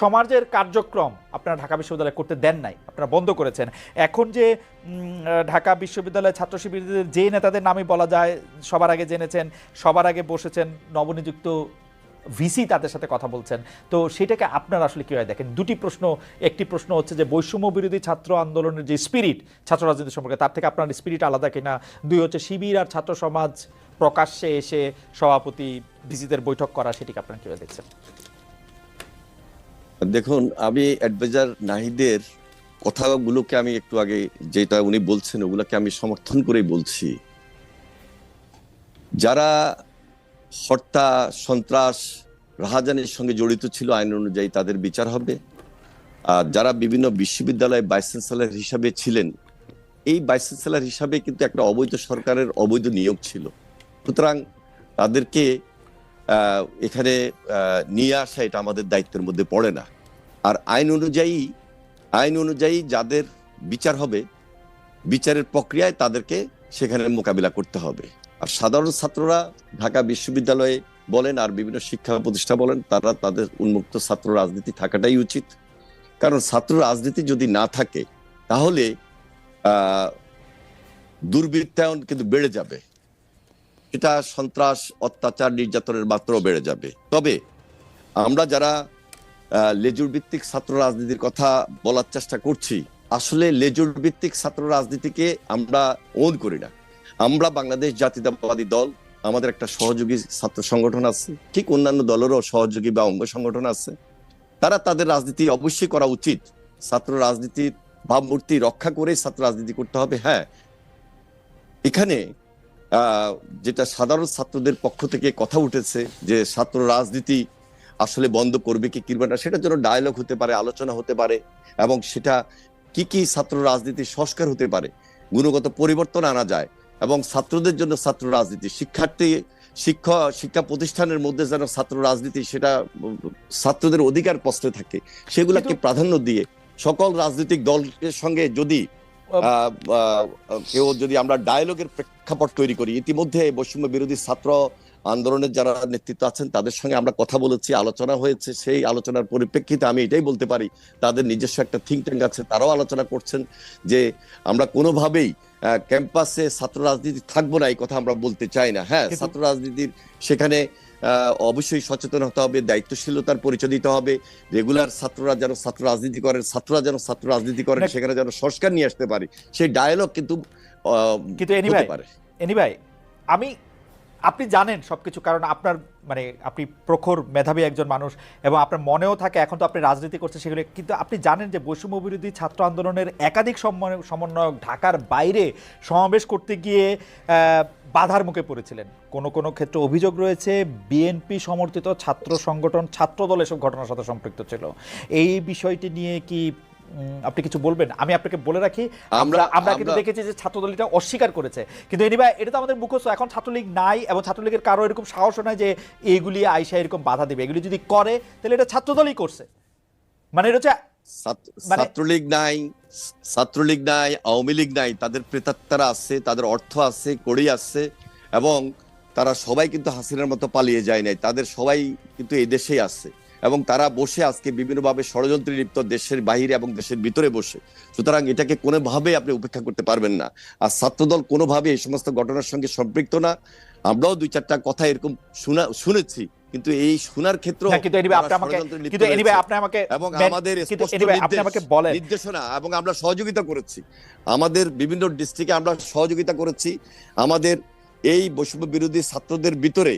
সমাজের কার্যক্রম আপনারা ঢাকা বিশ্ববিদ্যালয়ে করতে দেন নাই, আপনারা বন্ধ করেছেন। এখন যে ঢাকা বিশ্ববিদ্যালয়ের ছাত্র শিবিরদের যে নেতাদের নামই বলা যায়, সবার আগে জেনেছেন, সবার আগে বসেছেন, নবনিযুক্ত ভিসি তাদের সাথে কথা বলছেন, তো সেটাকে আপনারা আসলে কীভাবে দেখেন? 2টি প্রশ্ন। একটি প্রশ্ন হচ্ছে যে বৈষম্য বিরোধী ছাত্র আন্দোলনের যে স্পিরিট ছাত্র রাজনীতি সম্পর্কে, তার থেকে আপনার স্পিরিট আলাদা কিনা? 2 হচ্ছে শিবির আর ছাত্র সমাজ প্রকাশ্যে এসে সভাপতি ভিসিদের বৈঠক করা, সেটিকে আপনারা কীভাবে দেখছেন? দেখুন, আমি অ্যাডভাইজার নাহিদের কথাগুলোকে আমি একটু আগে যেটা উনি বলছেন ওগুলোকে আমি সমর্থন করেই বলছি। যারা হত্যা, সন্ত্রাস, রাহাজানির সঙ্গে জড়িত ছিল আইন অনুযায়ী তাদের বিচার হবে। আর যারা বিভিন্ন বিশ্ববিদ্যালয়ে ভাইস চ্যান্সেলর হিসাবে ছিলেন, এই ভাইস চ্যান্সেলর হিসাবে কিন্তু একটা অবৈধ সরকারের অবৈধ নিয়োগ ছিল, সুতরাং তাদেরকে এখানে নিয়ে আসা এটা আমাদের দায়িত্বের মধ্যে পড়ে না। আর আইন অনুযায়ী যাদের বিচার হবে, বিচারের প্রক্রিয়ায় তাদেরকে সেখানে মোকাবিলা করতে হবে। আর সাধারণ ছাত্ররা ঢাকা বিশ্ববিদ্যালয়ে বলেন আর বিভিন্ন শিক্ষা প্রতিষ্ঠান বলেন, তারা তাদের উন্মুক্ত ছাত্র রাজনীতি থাকাটাই উচিত। কারণ ছাত্র রাজনীতি যদি না থাকে তাহলে দুর্বৃত্তায়ন কিন্তু বেড়ে যাবে, এটা সন্ত্রাস, অত্যাচার, নির্যাতনের মাত্রাও বেড়ে যাবে। তবে আমরা যারা লেজুর ভিত্তিক ছাত্র রাজনীতির কথা বলার চেষ্টা করছি, আসলে লেজুর ভিত্তিক ছাত্র রাজনীতিকে আমরা ওন করি না। আমরা বাংলাদেশ জাতীয়তাবাদী দল, আমাদের একটা সহযোগী ছাত্র সংগঠন আছে, ঠিক অন্যান্য দলেরও সহযোগী বা অঙ্গ সংগঠন আছে, তারা তাদের রাজনীতি অবশ্যই করা উচিত। ছাত্র রাজনীতির ভাবমূর্তি রক্ষা করে ছাত্র রাজনীতি করতে হবে। হ্যাঁ, এখানে যেটা সাধারণ ছাত্রদের পক্ষ থেকে কথা উঠেছে যে ছাত্র রাজনীতি আসলে বন্ধ করবে কি করবে না, সেটার জন্য ডায়ালগ হতে পারে, আলোচনা হতে পারে, এবং সেটা কি ছাত্র রাজনীতির সংস্কার হতে পারে, গুণগত পরিবর্তন আনা যায়, এবং ছাত্রদের জন্য ছাত্র রাজনীতি, শিক্ষার্থী শিক্ষা প্রতিষ্ঠানের মধ্যে যেন ছাত্র রাজনীতি সেটা ছাত্রদের অধিকার প্রশ্নে থাকে, সেগুলোকে প্রাধান্য দিয়ে সকল রাজনৈতিক দলের সঙ্গে যদি কেউ যদি আমরা ডায়ালগের প্রেক্ষাপট তৈরি করি, ইতিমধ্যে বৈষম্য বিরোধী ছাত্র আন্দোলনের যারা নেতৃত্ব আছেন তাদের সঙ্গে আমরা কথা বলেছি, আলোচনা হয়েছে। সেই আলোচনার পরিপ্রেক্ষিতে আমি এটাই বলতে পারি, তাদের নিজস্ব একটা থিঙ্ক ট্যাঙ্ক আছে, তারাও আলোচনা করছেন যে আমরা কোনোভাবেই ক্যাম্পাসে ছাত্র রাজনীতি থাকবো না, এই কথা আমরা বলতে চাই না। হ্যাঁ, ছাত্র রাজনীতির সেখানে অবশ্যই সচেতন হতে হবে, দায়িত্বশীলতার পরিচয় দিতে হবে, রেগুলার ছাত্ররা যেন ছাত্র রাজনীতি করেন, ছাত্ররা যেন ছাত্র রাজনীতি করেন, সেখানে যেন সংস্কার নিয়ে আসতে পারি, সেই ডায়ালগ কিন্তু হতে পারে। ভাই, আপনি জানেন সবকিছু, কারণ আপনার মানে আপনি প্রখর মেধাবী একজন মানুষ এবং আপনার মনেও থাকে, এখন তো আপনি রাজনীতি করছেন সেগুলো, কিন্তু আপনি জানেন যে বৈষম্য বিরোধী ছাত্র আন্দোলনের একাধিক সমন্বয়ক ঢাকার বাইরে সমাবেশ করতে গিয়ে বাধার মুখে পড়েছিলেন। কোনো ক্ষেত্রে অভিযোগ রয়েছে বিএনপি সমর্থিত ছাত্র সংগঠন ছাত্রদল এসব ঘটনার সাথে সম্পৃক্ত ছিল। এই বিষয়টি নিয়ে কি আপনি কিছু বলবেন? আমি আপনাকে বলে রাখি, আমরা কিন্তু দেখেছি যে ছাত্রদল এটা অস্বীকার করেছে, কিন্তু এটা তো আমাদের মুখস্থ। এখন ছাত্রলীগ নাই এবং ছাত্রলীগের কারো এরকম সাহস নাই যে এইগুলি আইসা এরকম বাধা দিবে। এগুলি যদি করে তাহলে এটা ছাত্রদলই করছে, মানে এটা হচ্ছে ছাত্রলীগ নাই, আওয়ামী লীগ নাই, তাদের প্রেতাত্মারা আছে, তাদের অর্থ আছে, কড়ি আছে, এবং তারা সবাই কিন্তু হাসিনার মতো পালিয়ে যায় নাই, তাদের সবাই কিন্তু এই দেশেই আছে এবং তারা বসে আজকে বিভিন্নভাবে ষড়যন্ত্রে লিপ্ত, দেশের বাহিরে এবং দেশের ভিতরে বসে। সুতরাং এটাকে কোনোভাবে আপনি উপেক্ষা করতে পারবেন না। আর ছাত্রদল কোনোভাবে এই সমস্ত ঘটনার সঙ্গে সম্পৃক্ত না। আমরাও 2-4টা কথা এরকম শুনেছি, কিন্তু এই শোনার ক্ষেত্রে এবং আমাদের নির্দেশনা এবং আমরা সহযোগিতা করেছি, আমাদের বিভিন্ন ডিস্ট্রিক্টে আমরা সহযোগিতা করেছি। আমাদের এই বৈষম্য বিরোধী ছাত্রদের ভিতরে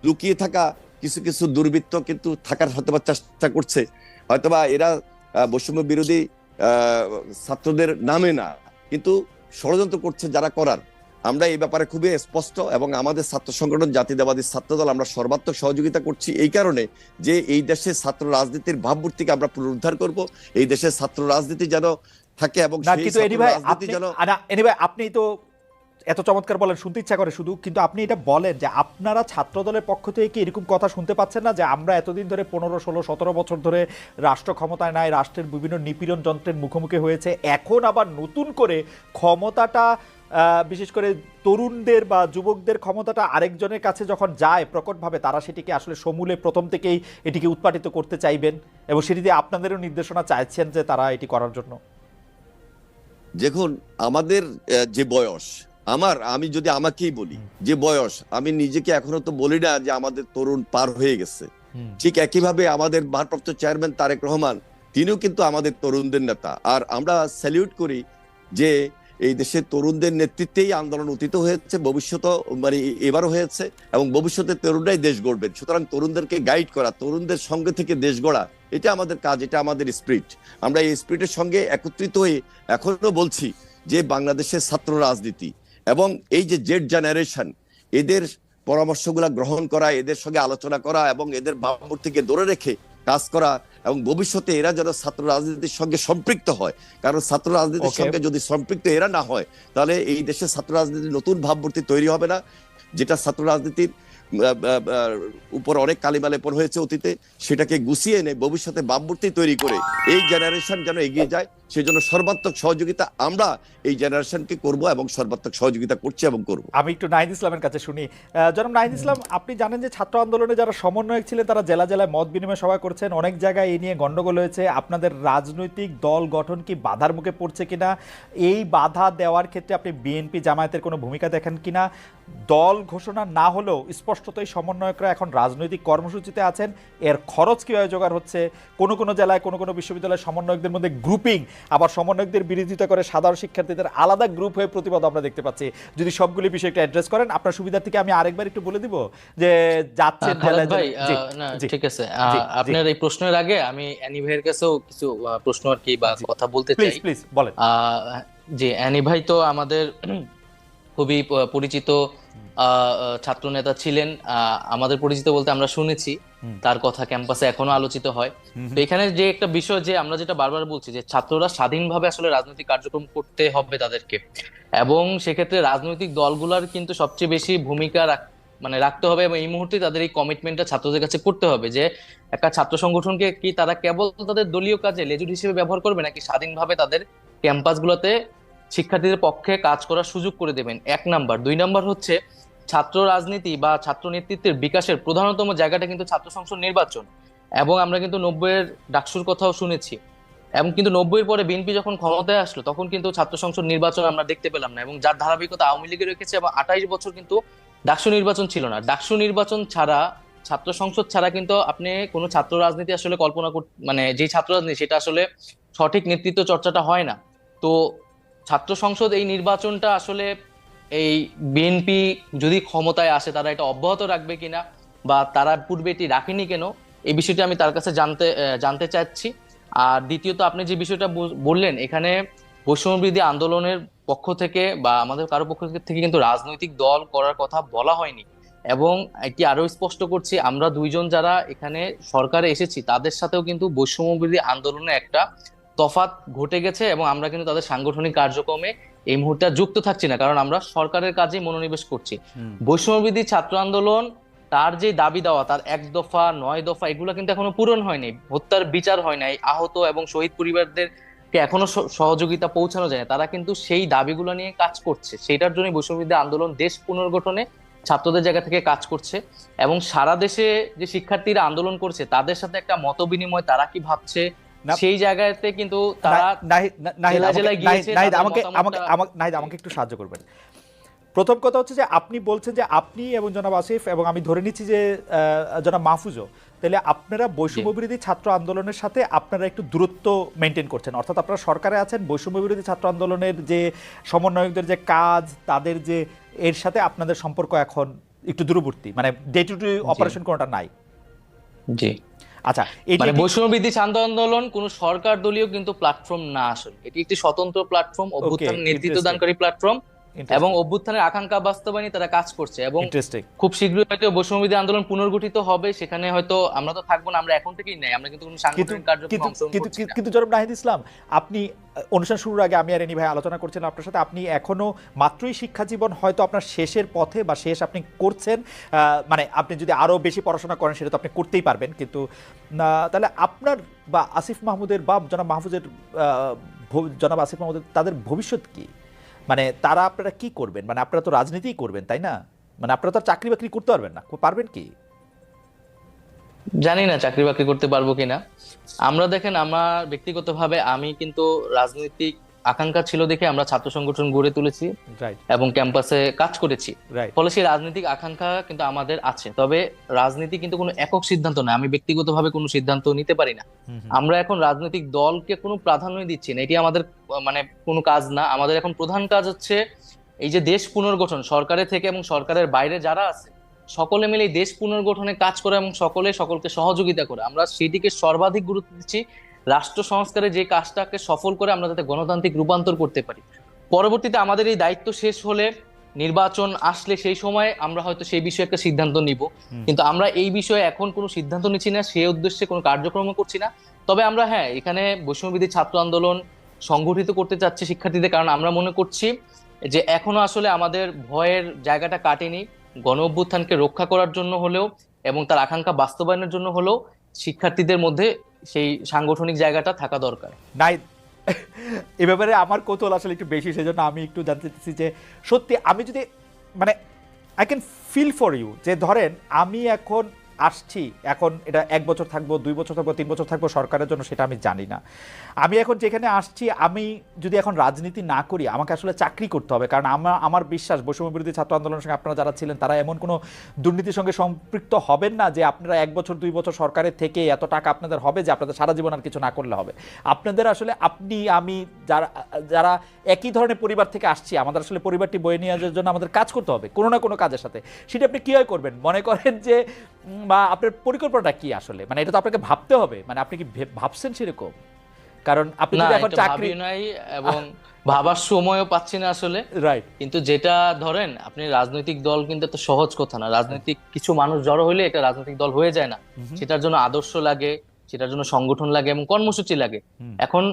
লুকিয়ে থাকা কিছু কিছু দুর্বৃত্ত কিন্তু থাকার হয়তোবা চেষ্টা করছে, হয়তোবা এরা বৈষম্য বিরোধী ছাত্রদের নামে না, কিন্তু ষড়যন্ত্র করছে যারা করার। আমরা এই ব্যাপারে খুবই স্পষ্ট এবং আমাদের ছাত্র সংগঠন জাতীয়তাবাদী ছাত্রদল আমরা সর্বাত্মক সহযোগিতা করছি এই কারণে যে এই দেশে ছাত্র রাজনীতির ভাবমূর্তিকে আমরা পুনরুদ্ধার করব, এই দেশে ছাত্র রাজনীতি যেন থাকে এবং আপনি তো এত চমৎকার বলেন, শুনতে ইচ্ছা করে শুধু, কিন্তু আপনি এটা বলেন যে আপনারা ছাত্রদলের পক্ষ থেকে কি এরকম কথা শুনতে পাচ্ছেন না যে আমরা এতদিন ধরে 15, 16, 17 বছর ধরে রাষ্ট্র ক্ষমতায় নাই, রাষ্ট্রের বিভিন্ন নিপীড়ন যন্ত্রের মুখোমুখি হয়েছে, এখন আবার নতুন করে ক্ষমতাটা বিশেষ করে তরুণদের বা যুবকদের ক্ষমতাটা আরেকজনের কাছে যখন যায় প্রকটভাবে, তারা সেটিকে আসলে সমূলে প্রথম থেকেই এটিকে উৎপাদিত করতে চাইবেন এবং সেটিতে আপনাদেরও নির্দেশনা চাইছেন যে তারা এটি করার জন্য? দেখুন, আমাদের যে বয়স, আমি যদি আমাকেই বলি যে বয়স, আমি নিজেকে এখনো তো বলি না যে আমাদের তরুণ পার হয়ে গেছে। ঠিক একইভাবে আমাদের ভারপ্রাপ্ত চেয়ারম্যান তারেক রহমান, তিনিও কিন্তু আমাদের তরুণদের নেতা। আর আমরা স্যালিউট করি যে এই দেশের তরুণদের নেতৃত্বেই আন্দোলন অতীত হয়েছে, ভবিষ্যৎ মানে এবারও হয়েছে এবং ভবিষ্যতে তরুণরাই দেশ গড়বেন। সুতরাং তরুণদেরকে গাইড করা, তরুণদের সঙ্গে থেকে দেশ গড়া, এটা আমাদের কাজ, এটা আমাদের স্পিরিট। আমরা এই স্পিরিটের সঙ্গে একত্রিত হয়ে এখনো বলছি যে বাংলাদেশের ছাত্র রাজনীতি এবং এই যে জেড জেনারেশন, এদের পরামর্শগুলা গ্রহণ করা, এদের সঙ্গে আলোচনা করা এবং এদের ভাবমূর্তিকে ধরে রেখে কাজ করা এবং ভবিষ্যতে এরা যেন ছাত্র রাজনীতির সঙ্গে সম্পৃক্ত হয়। কারণ ছাত্র রাজনীতির সঙ্গে যদি সম্পৃক্ত এরা না হয়, তাহলে এই দেশে ছাত্র রাজনীতির নতুন ভাবমূর্তি তৈরি হবে না, যেটা ছাত্র রাজনীতির উপর অনেক কালিমালেপন হয়েছে অতীতে, সেটাকে গুছিয়ে এনে ভবিষ্যতে ভাবমূর্তি তৈরি করে এই জেনারেশন যেন এগিয়ে যায়, সেই জন্য সর্বাত্মক সহযোগিতা আমরা এই জেনারেশনকে করব এবং সর্বাত্মক সহযোগিতা করছি এবং করব। আমি একটু নাহিদ ইসলামের কাছে শুনি। জনাব নাহিদ ইসলাম, আপনি জানেন যে ছাত্র আন্দোলনে যারা সমন্বয়ক ছিলেন তারা জেলা জেলায় মত বিনিময় সভা করছেন, অনেক জায়গায় এই নিয়ে গন্ডগোল হয়েছে। আপনাদের রাজনৈতিক দল গঠন কি বাধার মুখে পড়ছে কিনা, এই বাধা দেওয়ার ক্ষেত্রে আপনি বিএনপি জামায়াতের কোনো ভূমিকা দেখেন কিনা? দল ঘোষণা না হলেও স্পষ্টতই সমন্বয়করা এখন রাজনৈতিক কর্মসূচিতে আছেন, এর খরচ কিভাবে জোগাড় হচ্ছে? কোনো জেলায় কোনো বিশ্ববিদ্যালয়ের সমন্বয়কদের মধ্যে গ্রুপিং, আবার সমন্বয়কদের বিরোধিতা করে সাধারণ শিক্ষার্থীদের আলাদা গ্রুপ হয়ে প্রতিবাদ আমরা দেখতে পাচ্ছি। যদি সবগুলি বিষয় একটু অ্যাড্রেস করেন, আপনার সুবিধা থেকে আমি আরেকবার একটু বলে দিব যে যাচ্ছেন ভাই। ঠিক আছে, আপনার এই প্রশ্নের আগে আমি অ্যানি ভাইয়ের কাছেও কিছু প্রশ্ন আর কি বা কথা বলতে চাই। প্লিজ বলেন। যে অ্যানি ভাই তো আমাদের খুবই পরিচিত ছাত্র নেতা ছিলেন, আমাদের পরিচিত বলতে আমরা শুনেছি তার কথা ক্যাম্পাসে এখনো আলোচিত হয়। তো এখানে যে একটা বিষয় যে আমরা যেটা বারবার বলছি যে ছাত্ররা স্বাধীনভাবে আসলে রাজনৈতিক কার্যক্রম করতে হবে তাদেরকে, এবং সেক্ষেত্রে রাজনৈতিক দলগুলোর কিন্তু সবচেয়ে বেশি ভূমিকা মানে রাখতে হবে, এবং এই মুহূর্তে তাদের এই কমিটমেন্টটা ছাত্রদের কাছে করতে হবে যে একটা ছাত্র সংগঠনকে কি তারা কেবল তাদের দলীয় কাজে লেজুর হিসেবে ব্যবহার করবে, নাকি স্বাধীনভাবে তাদের ক্যাম্পাসগুলোতে শিক্ষার্থীদের পক্ষে কাজ করার সুযোগ করে দেবেন। 1 নাম্বার। 2 নাম্বার হচ্ছে ছাত্র রাজনীতি বা ছাত্র নেতৃত্বের বিকাশের প্রধানতম জায়গাটা কিন্তু ছাত্র সংসদ নির্বাচন, এবং আমরা কিন্তু 90-এর ডাকসুর কথাও শুনেছি, এবং কিন্তু 90-এর পরে বিএনপি যখন ক্ষমতায় আসলো তখন কিন্তু ছাত্র সংসদ নির্বাচন আমরা দেখতে পেলাম না, এবং যার ধারাবাহিকতা আওয়ামী লীগের রেখেছে, এবং 28 বছর কিন্তু ডাকসু নির্বাচন ছিল না। ডাকসু নির্বাচন ছাড়া, ছাত্র সংসদ ছাড়া কিন্তু আপনি কোনো ছাত্র রাজনীতি আসলে কল্পনা মানে যে ছাত্র রাজনীতি সেটা আসলে সঠিক নেতৃত্ব চর্চাটা হয় না। তো ছাত্র সংসদ এই নির্বাচনটা আসলে এই বিএনপি যদি ক্ষমতায় আসে তারা এটা অব্যাহত রাখবে কিনা, বা তারা পূর্বে এটি রাখেনি কেন, এই বিষয়টি আমি তার কাছে জানতে চাচ্ছি। আর দ্বিতীয়ত আপনি যে বিষয়টা বললেন, এখানে বৈষম্যবিরোধী আন্দোলনের পক্ষ থেকে বা আমাদের কারো পক্ষ থেকে কিন্তু রাজনৈতিক দল করার কথা বলা হয়নি, এবং এটি আরো স্পষ্ট করছি, আমরা দুইজন যারা এখানে সরকারে এসেছি তাদের সাথেও কিন্তু বৈষম্যবিরোধী আন্দোলনে একটা তফাৎ ঘটে গেছে, এবং আমরা কিন্তু তাদের সাংগঠনিক কার্যক্রমে এই মুহূর্তে আর যুক্ত থাকছি না, কারণ আমরা সরকারের কাজে মনোনিবেশ করছি। বৈষম্যবিরোধী ছাত্র আন্দোলন তার যে দাবি দেওয়া, তার 1 দফা 9 দফা এগুলো কিন্তু এখনো পূরণ হয়নি, হত্যার বিচার হয় নাই, আহত এবং শহীদ পরিবারদেরকে এখনো সহযোগিতা পৌঁছানো যায় না, তারা কিন্তু সেই দাবিগুলো নিয়ে কাজ করছে। সেইটার জন্য বৈষম্যবিরোধী আন্দোলন দেশ পুনর্গঠনে ছাত্রদের জায়গা থেকে কাজ করছে, এবং সারা দেশে যে শিক্ষার্থীরা আন্দোলন করছে তাদের সাথে একটা মত বিনিময়, তারা কি ভাবছে সেই জায়গাতে কিন্তু তারা জেলায় গিয়েছে। আমাকে একটু সাহায্য করবেন। প্রথম কথা হচ্ছে যে আপনি বলছেন যে আপনি এবং জনাব আসিফ এবং আমি ধরে নিচ্ছি যে জনাব মাহফুজও, তাহলে আপনারা বৈষম্য বিরোধী ছাত্র আন্দোলনের সাথে আপনারা একটু দূরত্ব মেনটেন করছেন, অর্থাৎ আপনারা সরকারে আছেন, বৈষম্য বিরোধী ছাত্র আন্দোলনের যে সমন্বয়কদের যে কাজ, তাদের যে এর সাথে আপনাদের সম্পর্ক এখন একটু দূরবর্তী, মানে ডে টু ডে অপারেশন কোনটা নাই। জি, আচ্ছা, মানে বৈষম্য বিরোধী ছাত্র আন্দোলন কোন সরকার দলীয় কিন্তু প্ল্যাটফর্ম না, আসলে এটি একটি স্বতন্ত্র প্ল্যাটফর্ম, অভ্যুত্থান নেতৃত্বদানকারী প্ল্যাটফর্ম, এবং অভ্যুত্থানের আকাঙ্ক্ষা বাস্তবায়নে তারা কাজ করছে, এবং খুব শীঘ্রই হয়তো বৈষম্য বিরোধী আন্দোলন পুনর্গঠিত হবে, সেখানে হয়তো আমরা তো থাকবো না, আমরা এখন থেকেই নাই, আমরা কিন্তু কোনো সাংগঠনিক কার্যক্রমে অংশগ্রহণ করছি না। কিন্তু জনাব নাহিদ ইসলাম, আপনি অনুষ্ঠান শুরুর আগে আমি আর এনি ভাই আলোচনা করছিলাম আপনার সাথে, আপনি এখনো মাত্রই শিক্ষা জীবন হয়তো আপনার শেষের পথে বা শেষ আপনি করছেন, মানে আপনি যদি আরো বেশি পড়াশোনা করেন সেটা তো আপনি করতেই পারবেন, কিন্তু তাহলে আপনার বা আসিফ মাহমুদের বা জনাব মাহফুজের, জনাব আসিফ মাহমুদের তাদের ভবিষ্যৎ কি? মানে তারা আপনারা কি করবেন? মানে আপনারা তো রাজনীতিই করবেন, তাই না? মানে আপনারা তো চাকরি বাকরি করতে পারবেন না, পারবেন কি? জানি না চাকরি বাকরি করতে পারবো কিনা। আমরা দেখেন, আমার ব্যক্তিগতভাবে আমি কিন্তু রাজনৈতিক আকাঙ্ক্ষা ছিল দেখে আমরা ছাত্র সংগঠন গড়ে তুলেছি এবং ক্যাম্পাসে কাজ করেছি, ফলে সেই রাজনৈতিক আকাঙ্ক্ষা কিন্তু আমাদের আছে। তবে রাজনীতি কিন্তু কোনো একক সিদ্ধান্ত না, আমি ব্যক্তিগতভাবে কোনো সিদ্ধান্ত নিতে পারি না। আমরা এখন রাজনৈতিক দলকে কোনো প্রাধান্য দিচ্ছি না, এটি আমাদের মানে কোনো কাজ না। আমাদের এখন প্রধান কাজ হচ্ছে এই যে দেশ পুনর্গঠন, সরকারের থেকে এবং সরকারের বাইরে যারা আছে সকলে মিলে দেশ পুনর্গঠনে কাজ করা এবং সকলকে সহযোগিতা করে, আমরা সেটিকে সর্বাধিক গুরুত্ব দিচ্ছি। রাষ্ট্র সংস্কারে যে কাজটাকে সফল করে আমরা যাতে গণতান্ত্রিক রূপান্তর করতে পারি, পরবর্তীতে আমাদের এই দায়িত্ব শেষ হলে নির্বাচন আসলে সেই সময় আমরা হয়তো সেই বিষয়ে একটা সিদ্ধান্ত নিব, কিন্তু আমরা এই বিষয়ে এখন কোনো সিদ্ধান্ত নিচ্ছি না, সেই উদ্দেশ্যে কোনো কার্যক্রম করছি না। তবে আমরা এখানে বৈষম্যবিরোধী ছাত্র আন্দোলন সংগঠিত করতে চাচ্ছি শিক্ষার্থীদের, কারণ আমরা মনে করছি যে এখনো আসলে আমাদের ভয়ের জায়গাটা কাটেনি। গণ অভ্যুত্থানকে রক্ষা করার জন্য হলেও এবং তার আকাঙ্ক্ষা বাস্তবায়নের জন্য হলেও শিক্ষার্থীদের মধ্যে সেই সাংগঠনিক জায়গাটা থাকা দরকার। নাই, এ ব্যাপারে আমার কৌতূহল আসলে একটু বেশি, সেজন্য আমি একটু জানতে চাচ্ছি যে সত্যি আমি যদি মানে I can feel for you, যে ধরেন আমি এখন আসছি, এখন এটা 1 বছর থাকবো, 2 বছর থাকবো, 3 বছর থাকবো সরকারের জন্য, সেটা আমি জানি না। আমি এখন যেখানে আসছি, আমি যদি এখন রাজনীতি না করি, আমাকে আসলে চাকরি করতে হবে, কারণ আমার বিশ্বাস বৈষম্য বিরোধী ছাত্র আন্দোলনের সঙ্গে আপনারা যারা ছিলেন তারা এমন কোনো দুর্নীতির সঙ্গে সম্পৃক্ত হবেন না যে আপনারা 1 বছর 2 বছর সরকারের থেকে এত টাকা আপনাদের হবে যে আপনাদের সারা জীবন আর কিছু না করলে হবে। আপনাদের আসলে আপনি আমি যারা একই ধরনের পরিবার থেকে আসছি, আমাদের আসলে পরিবারটি বয়ে নিয়ে যাওয়ার জন্য আমাদের কাজ করতে হবে কোনো না কোনো কাজের সাথে। সেটা আপনি কীভাবে করবেন মনে করেন যে, বা আপনার পরিকল্পনাটা কি আসলে? মানে এটা তো আপনাকে ভাবতে হবে, মানে আপনি কি ভাবছেন সেরকম? কারণ আপনি যদি এখন চাকরি নাই এবং ভাবার সময়ও পাচ্ছি না আসলে, রাইট। কিন্তু যেটা ধরেন আপনি রাজনৈতিক দল কিন্তু এত সহজ কথা না, রাজনৈতিক কিছু মানুষ জড়ো হইলে এটা রাজনৈতিক দল হয়ে যায় না, সেটার জন্য আদর্শ লাগে, সেটার জন্য সংগঠন লাগে এবং কর্মসূচি লাগে। এখন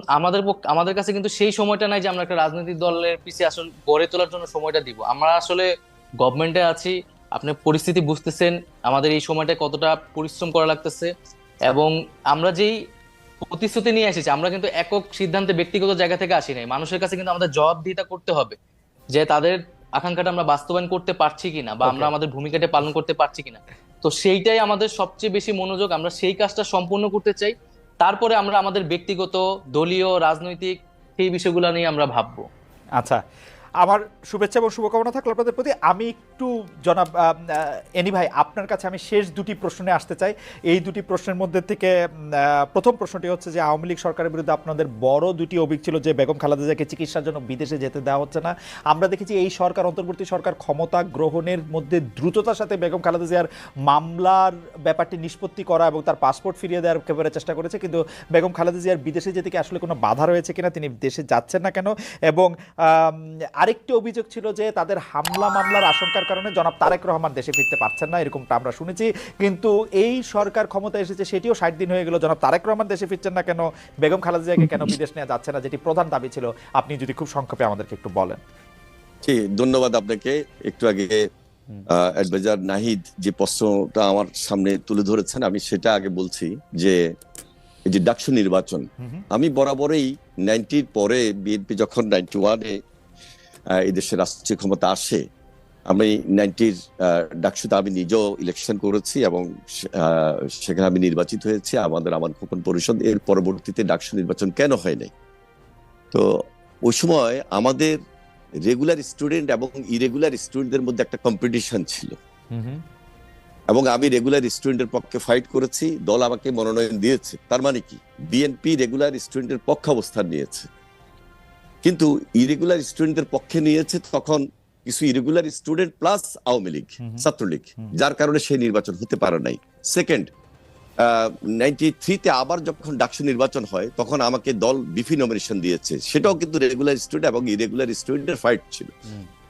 আমাদের কাছে কিন্তু সেই সময়টা নাই যে আমরা একটা রাজনৈতিক দলের পিছিয়ে আসলে গড়ে তোলার জন্য সময়টা দিব। আমরা আসলে গভর্নমেন্টে আছি, আপনি পরিস্থিতি বুঝতেছেন, আমাদের এই সময়টা কতটা পরিশ্রম করা লাগতেছে, এবং আমরা যেই প্রতিশ্রুতি নিয়ে এসেছি, আমরা কিন্তু একক সিদ্ধান্তে ব্যক্তিগত জায়গা থেকে আসি নাই। মানুষের কাছে কিন্তু আমাদের জবাবদিহিতা করতে হবে যে তাদের আকাঙ্ক্ষাটা আমরা বাস্তবায়ন করতে পারছি কিনা, বা আমরা আমাদের ভূমিকাটা পালন করতে পারছি কিনা। তো সেইটাই আমাদের সবচেয়ে বেশি মনোযোগ, আমরা সেই কাজটা সম্পূর্ণ করতে চাই। তারপরে আমরা আমাদের ব্যক্তিগত, দলীয়, রাজনৈতিক সেই বিষয়গুলো নিয়ে আমরা ভাববো। আচ্ছা, আমার শুভেচ্ছা এবং শুভকামনা থাকলো আপনাদের প্রতি। আমি একটু জনাব এনি ভাই, আপনার কাছে আমি শেষ দুটি প্রশ্নে আসতে চাই। এই দুটি প্রশ্নের মধ্যে থেকে প্রথম প্রশ্নটি হচ্ছে যে আওয়ামী লীগ সরকারের বিরুদ্ধে আপনাদের বড় দুটি অভিযোগ ছিল যে বেগম খালেদা জিয়াকে চিকিৎসার জন্য বিদেশে যেতে দেওয়া হচ্ছে না। আমরা দেখেছি এই সরকার, অন্তর্বর্তী সরকার ক্ষমতা গ্রহণের মধ্যে দ্রুততার সাথে বেগম খালেদা জিয়ার মামলার ব্যাপারটি নিষ্পত্তি করা এবং তার পাসপোর্ট ফিরিয়ে দেওয়ার একেবারে চেষ্টা করেছে, কিন্তু বেগম খালেদা জিয়ার বিদেশে যেতে কি আসলে কোনো বাধা রয়েছে কিনা, তিনি দেশে যাচ্ছেন না কেন? এবং আরেকটি অভিযোগ ছিল যে তাদের হামলা মামলার আশঙ্কার কারণে জনাব তারেক রহমান দেশে ফিরতে পারছেন না, এরকমটা আমরা শুনেছি। কিন্তু এই সরকার ক্ষমতা এসেছে, সেটিও 60 দিন হয়ে গেল, জনাব তারেক রহমান দেশে ফিরছেন না কেন, বেগম খালেদা জিয়াকে কেন বিদেশ নেওয়া যাচ্ছে না, যেটি প্রধান দাবি ছিল, আপনি যদি খুব সংক্ষেপে আমাদেরকে একটু বলেন। জি, ধন্যবাদ আপনাকে। একটু আগে অ্যাডভাইজার নাহিদ যে প্রশ্নটা আমার সামনে তুলে ধরেছেন, আমি সেটা আগে বলছি যে এই যে ডাকসু নির্বাচন, আমি বরাবরই 90-র পরে বিএনপি যখন 91-এ এই দেশের রাষ্ট্রীয় ক্ষমতা আসে, আমি 90-র ডাকসুতে আমি নিজেও ইলেকশন করেছি এবং সেখানে আমি নির্বাচিত হয়েছি আমাদের আমান খোকন পরিষদ। এর পরবর্তীতে ডাকসু নির্বাচন কেন হয় নাই? তো ওই সময় আমাদের রেগুলার স্টুডেন্ট এবং ইরেগুলার স্টুডেন্টদের মধ্যে একটা কম্পিটিশন ছিল, এবং আমি রেগুলার স্টুডেন্টের পক্ষে ফাইট করেছি, দল আমাকে মনোনয়ন দিয়েছে। তার মানে কি, বিএনপি রেগুলার স্টুডেন্টের পক্ষে অবস্থান নিয়েছে, কিন্তু ইরেগুলার স্টুডেন্টের পক্ষে নিয়েছে তখন কিছু irregular student plus Awami League, Chhatra League, যার কারণে সেই নির্বাচন হতে পারে নাই। সেকেন্ড, 93-তে আবার যখন ডাকসু নির্বাচন হয় তখন আমাকে দল বিপি নমিনেশন দিয়েছে, সেটাও কিন্তু রেগুলার স্টুডেন্ট এবং ইরেগুলার স্টুডেন্টের ফাইট ছিল।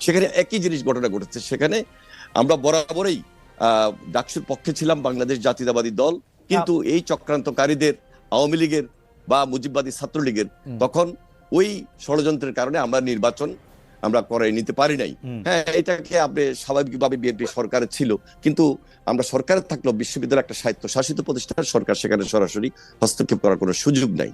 সেখানে একই জিনিস ঘটনা ঘটেছে, সেখানে আমরা বরাবরই ডাকসুর পক্ষে ছিলাম, বাংলাদেশ জাতীয়তাবাদী দল, কিন্তু এই চক্রান্তকারীদের আওয়ামী লীগের বা মুজিববাদী ছাত্রলীগের তখন ওই ষড়যন্ত্রের কারণে আমরা নির্বাচন আমরা করাই নিতে পারি নাই। হ্যাঁ, এটাকে আপনি স্বাভাবিকভাবে বিএনপি সরকারে ছিল, কিন্তু আমরা সরকারে থাকলেও বিশ্ববিদ্যালয় একটা স্বায়ত্ত শাসিত প্রতিষ্ঠান, সরকার সেখানে সরাসরি হস্তক্ষেপ করার কোনো সুযোগ নাই।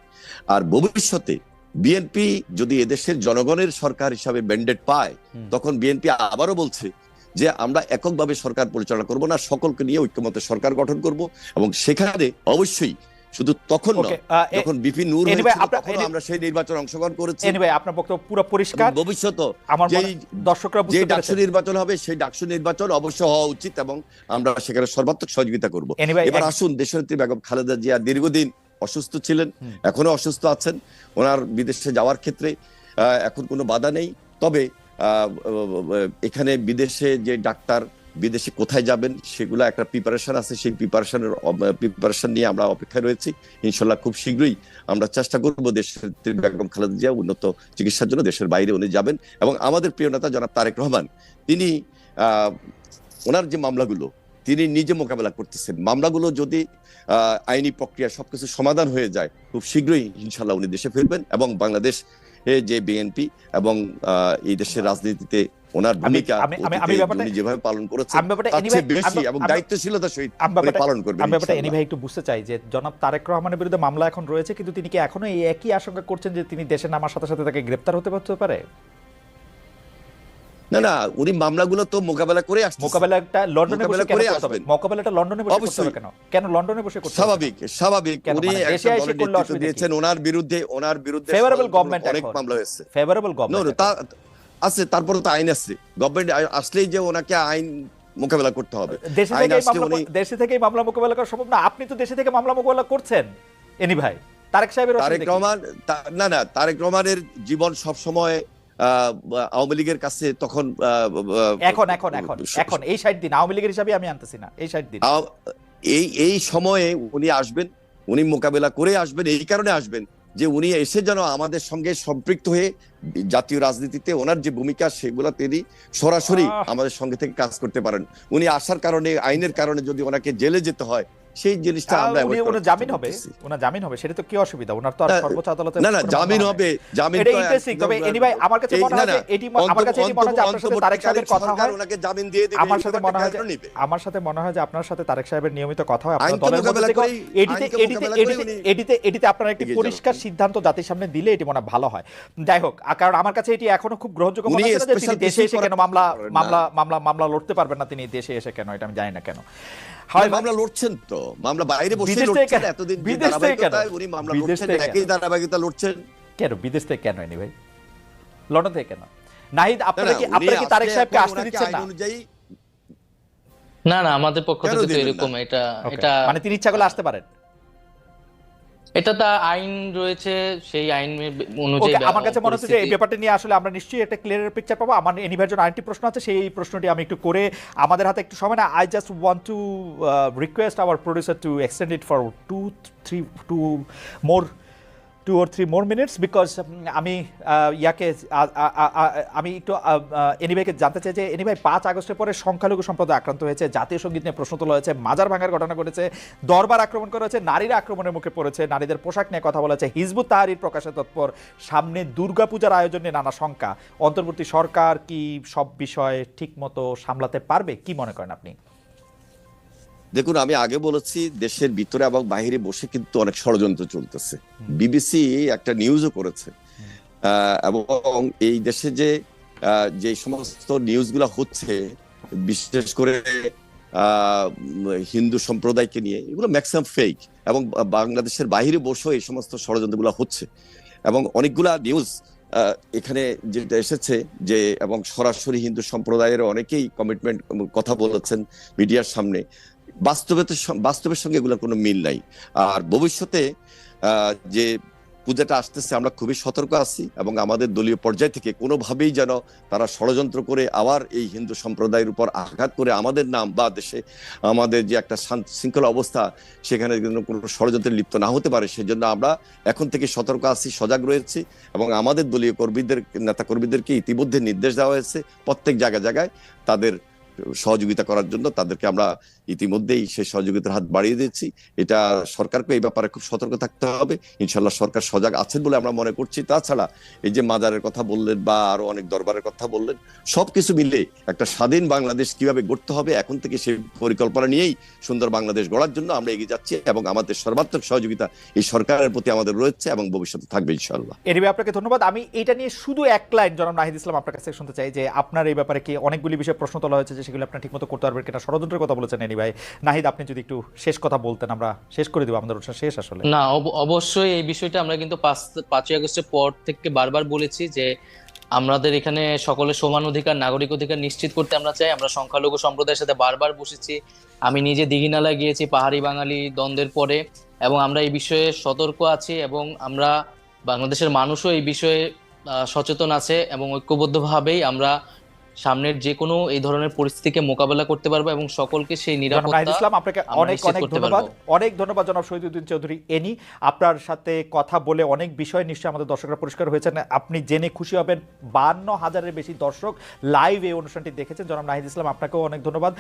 আর ভবিষ্যতে বিএনপি যদি এদেশের জনগণের সরকার হিসাবে ম্যান্ডেট পায়, তখন বিএনপি আবারও বলছে যে আমরা এককভাবে সরকার পরিচালনা করব না, সকলকে নিয়ে ঐক্যমতে সরকার গঠন করব, এবং সেখানে অবশ্যই শুধু তখন যখন বিপি নূর আমরা সেই নির্বাচনে অংশগ্রহণ করেছি। আপনার বক্তব্য পুরো পরিষ্কার। ভবিষ্যতে দর্শকরা যে ডাকসু নির্বাচন হবে সেই ডাকসু নির্বাচন অবশ্যই হওয়া উচিত, এবং আমরা সেখানে সর্বাত্মক সহযোগিতা করব। এবার আসুন, দেশনেত্রী বেগম খালেদা জিয়া দীর্ঘদিন অসুস্থ ছিলেন, এখনো অসুস্থ আছেন। ওনার বিদেশে যাওয়ার ক্ষেত্রে এখন কোনো বাধা নেই, তবে এখানে বিদেশে যে ডাক্তার বিদেশে কোথায় যাবেন সেগুলো একটা প্রিপারেশন আছে, সেই প্রিপারেশন নিয়ে আমরা অপেক্ষায় রয়েছি। ইনশাল্লাহ খুব শীঘ্রই আমরা চেষ্টা করব দেশের বেগম খালেদা জিয়া উন্নত চিকিৎসার জন্য দেশের বাইরে উনি যাবেন। এবং আমাদের প্রিয় নেতা জনাব তারেক রহমান, তিনি ওনার যে মামলাগুলো তিনি নিজে মোকাবেলা করতেছেন, মামলাগুলো যদি আইনি প্রক্রিয়া সবকিছু সমাধান হয়ে যায়, খুব শীঘ্রই ইনশাল্লাহ উনি দেশে ফিরবেন, এবং বাংলাদেশ যে বিএনপি এবং এই দেশের রাজনীতিতে ওনার ভূমিকা উনি যেভাবে পালন করেছেন তার চেয়ে বেশি এবং দায়িত্বশীলতার সহিত পালন করবেন। আমি ব্যাপারটা এনি ভাই একটু বুঝতে চাই যে জনাব তারেক রহমানের বিরুদ্ধে মামলা এখন রয়েছে, কিন্তু তিনি কি এখনো এই একই আশঙ্কা করছেন যে তিনি দেশে নামার সাথে সাথে তাকে গ্রেফতার হতে পারে? না না, উনি মামলাগুলো তো মোকাবেলা করে আসছেন। মোকাবেলাটা লন্ডনে বসে কেন করতে হবে? মোকাবেলাটা লন্ডনে বসে করতে হবে কেন? কেন লন্ডনে বসে করতে হবে? স্বাভাবিক উনি একটা দলের নেতৃত্ব দিয়েছেন, ওনার বিরুদ্ধে ফেভারেবল গভর্নমেন্ট অনেক মামলা হয়েছে। ফেভারেবল গভর্নমেন্ট আছে, তারপরে তো আইন আছে, গভর্নমেন্ট আসলেই যে ওনাকে আইন মোকাবেলা করতে হবে। দেশে থেকেই মামলা মোকাবেলা করা সম্ভব না। আপনি তো দেশে থেকে মামলা মোকাবেলা করছেন এনি ভাই। তারেক রহমান না, তারেক রহমানের জীবন সব সময় আওয়ামী লীগের কাছে তখন এখন এই 60 দিন আওয়ামী লীগের হিসাবে আমি আনতেছি না, এই 60 দিন এই সময়ে উনি আসবেন, উনি মোকাবেলা করে আসবেন। এই কারণে আসবেন যে উনি এসে যেন আমাদের সঙ্গে সম্পৃক্ত হয়ে জাতীয় রাজনীতিতে ওনার যে ভূমিকা সেগুলো তিনি সরাসরি আমাদের সঙ্গে থেকে কাজ করতে পারেন। উনি আসার কারণে, আইনের কারণে যদি ওনাকে জেলে যেতে হয়, সেই জিনিসটা আমরা avoid করার ওনার চেষ্টা জামিন হবে, করতেছি। ওনার জামিন হবে, সেটা তো কি অসুবিধা? ওনার তো আর সর্বোচ্চ আদালতে না না, জামিন হবে, জামিন এটা তো ইন্টারেস্টিং। তবে এনি ভাই আমার কাছে মনে হয় যে এটি আমার কাছে এটি মনে হয় যে আপনার সাথে তারেক সাহেবের কথা হয়, ওনাকে জামিন দিয়ে দিবে, আমার সাথে মনে হয় যে আপনার সাথে তারেক সাহেবের নিয়মিত কথা হয় আপনার দলের মধ্যে থেকে। এটিতে আপনারা একটি পরিষ্কার সিদ্ধান্ত জাতির সামনে দিলে এটি মনে হয় ভালো হয়। যাই হোক, কারণ আমার কাছে এটি এখনো খুব গ্রহণযোগ্য মনে হচ্ছে না যে তিনি দেশে এসে কেন মামলা লড়তে পারবেন না, তিনি দেশে এসে কেন, এটা আমি জানি না কেন হয়। মামলা লড়ছেন তো, মামলা বাইরে বসে বিদেশ থেকে লড়ছেন, এতদিন বিদেশ থেকে কেন? উনি মামলা বিদেশ লড়ছেন, থেকে একই ধারাবাহিকতা লড়ছেন কেন? বিদেশ থেকে কেন এনি ভাই? লন্ডন থেকে কেন? নাহিদ, আপনারা কি তারেক সাহেবকে আসতে দিচ্ছেন না? না না, আমাদের পক্ষ কেন থেকে তো দিবেন না? এরকম এটা Okay, এটা মানে তিনি ইচ্ছা করলে আসতে পারেন। এটা তা আইন রয়েছে, সেই আইন অনুযায়ী Okay, আমার কাছে মনে হচ্ছে যে এই ব্যাপারটা নিয়ে আসলে আমরা নিশ্চয়ই একটা ক্লিয়ার পিকচার পাবো। আমার এনিভার জন্য আরেকটি প্রশ্ন আছে, সেই প্রশ্নটি আমি একটু করে, আমাদের হাতে একটু সময় না, I just want to request hour producer to extend it for 2 or 3 more minutes, because আমি আমি একটু এনিভাইকে জানতে চাই যে এনিভাই 5 আগস্টের পরে সংখ্যালঘু সম্প্রদায় আক্রান্ত হয়েছে, জাতীয় সঙ্গীত নিয়ে প্রশ্ন তোলা হয়েছে, মাজার ভাঙার ঘটনা ঘটেছে, দরবার আক্রমণ করা হয়েছে, নারীরা আক্রমণের মুখে পড়েছে, নারীদের পোশাক নিয়ে কথা বলা হয়েছে, হিজবুত তাহরির প্রকাশে তৎপর, সামনে দুর্গাপূজার আয়োজন নিয়ে নানা শঙ্কা। অন্তর্বর্তী সরকার কি সব বিষয় ঠিক মতো সামলাতে পারবে, কি মনে করেন আপনি? দেখুন, আমি আগে বলেছি দেশের ভিতরে এবং বাইরে বসে কিন্তু অনেক ষড়যন্ত্র চলতেছে। বিবিসি একটা নিউজও করেছে, এবং এই দেশে যে সমস্ত নিউজগুলো হচ্ছে, বিশেষ করে হিন্দু সম্প্রদায়কে নিয়ে, এগুলো ম্যাক্সিমাম ফেক, এবং বাংলাদেশের বাইরে বসেও এই সমস্ত ষড়যন্ত্রগুলো হচ্ছে। এবং অনেকগুলা নিউজ এখানে যেটা এসেছে যে, এবং সরাসরি হিন্দু সম্প্রদায়ের অনেকেই কমিটমেন্ট কথা বলেছেন মিডিয়ার সামনে, বাস্তবের সঙ্গে এগুলোর কোনো মিল নাই। আর ভবিষ্যতে যে পূজাটা আসতেছে, আমরা খুবই সতর্ক আছি, এবং আমাদের দলীয় পর্যায় থেকে কোনোভাবেই যেন তারা ষড়যন্ত্র করে আবার এই হিন্দু সম্প্রদায়ের উপর আঘাত করে আমাদের নাম বা দেশে আমাদের যে একটা শৃঙ্খলা অবস্থা, সেখানে কোনো ষড়যন্ত্রে লিপ্ত না হতে পারে, সেজন্য আমরা এখন থেকে সতর্ক আছি, সজাগ রয়েছি, এবং আমাদের দলীয় নেতা কর্মীদেরকে ইতিমধ্যে নির্দেশ দেওয়া হয়েছে প্রত্যেক জায়গায় তাদের সহযোগিতা করার জন্য। তাদেরকে আমরা ইতিমধ্যেই সেই সহযোগিতার হাত বাড়িয়ে দিয়েছি। এটা সরকারকে এই ব্যাপারে খুব সতর্ক থাকতে হবে। ইনশাল্লাহ সরকার সজাগ আছেন বলে আমরা মনে করছি। তাছাড়া এই যে মাজারের কথা বললেন বা আরো অনেক দরবারের কথা বললেন, সবকিছু মিলে একটা স্বাধীন বাংলাদেশ কিভাবে গড়তে হবে, এখন থেকে সেই পরিকল্পনা নিয়েই সুন্দর বাংলাদেশ গড়ার জন্য আমরা এগিয়ে যাচ্ছি, এবং আমাদের সর্বাত্মক সহযোগিতা এই সরকারের প্রতি আমাদের রয়েছে এবং ভবিষ্যতে থাকবে ইনশাল্লাহ। এনিওয়ে, আপনাকে ধন্যবাদ। আমি এটা নিয়ে শুধু এক লাইন জনাব নাহিদ ইসলাম আপনার কাছে শুনতে চাই যে আপনার এই ব্যাপারে কি অনেকগুলি বিষয়ে প্রশ্ন তোলা হয়েছে যে সেগুলো আপনি ঠিকমতো করতে পারবেন কিনা, ষড়যন্ত্রের কথা বলেছেন এনিভাই। নাহিদ, আপনি যদি একটু শেষ কথা বলতেন, আমরা শেষ করে দিব, আমাদের অনুষ্ঠান শেষ আসলে। না, অবশ্যই এই বিষয়টা আমরা কিন্তু 5ই আগস্টের পর থেকে বারবার বলেছি যে আমাদের এখানে সকলের সমান অধিকার, নাগরিক অধিকার নিশ্চিত করতে আমরা চাই। আমরা সংখ্যালঘু সম্প্রদায়ের সাথে বারবার বসেছি। আমি নিজে দীঘিনালায় গিয়েছি পাহাড়ি বাঙালি দ্বন্দ্বের পরে, এবং আমরা এই বিষয়ে সতর্ক আছি, এবং আমরা বাংলাদেশের মানুষও এই বিষয়ে সচেতন আছে, এবং ঐক্যবদ্ধভাবেই আমরা সামনের যে কোনো এই ধরনের পরিস্থিতিকে মোকাবেলা করতে পারবো, এবং সকলকে সেই নিরাপত্তা ইসলাম, আপনাকে অনেক ধন্যবাদ জনাব শহীদউদ্দিন চৌধুরী এনি। আপনার সাথে কথা বলে অনেক বিষয় নিশ্চয়ই আমাদের দর্শকরা পরিষ্কার হয়েছেন। আপনি জেনে খুশি হবেন 52,000-এর বেশি দর্শক লাইভ এই অনুষ্ঠানটি দেখেছেন। জনাব নাহিদ ইসলাম, আপনাকেও অনেক ধন্যবাদ।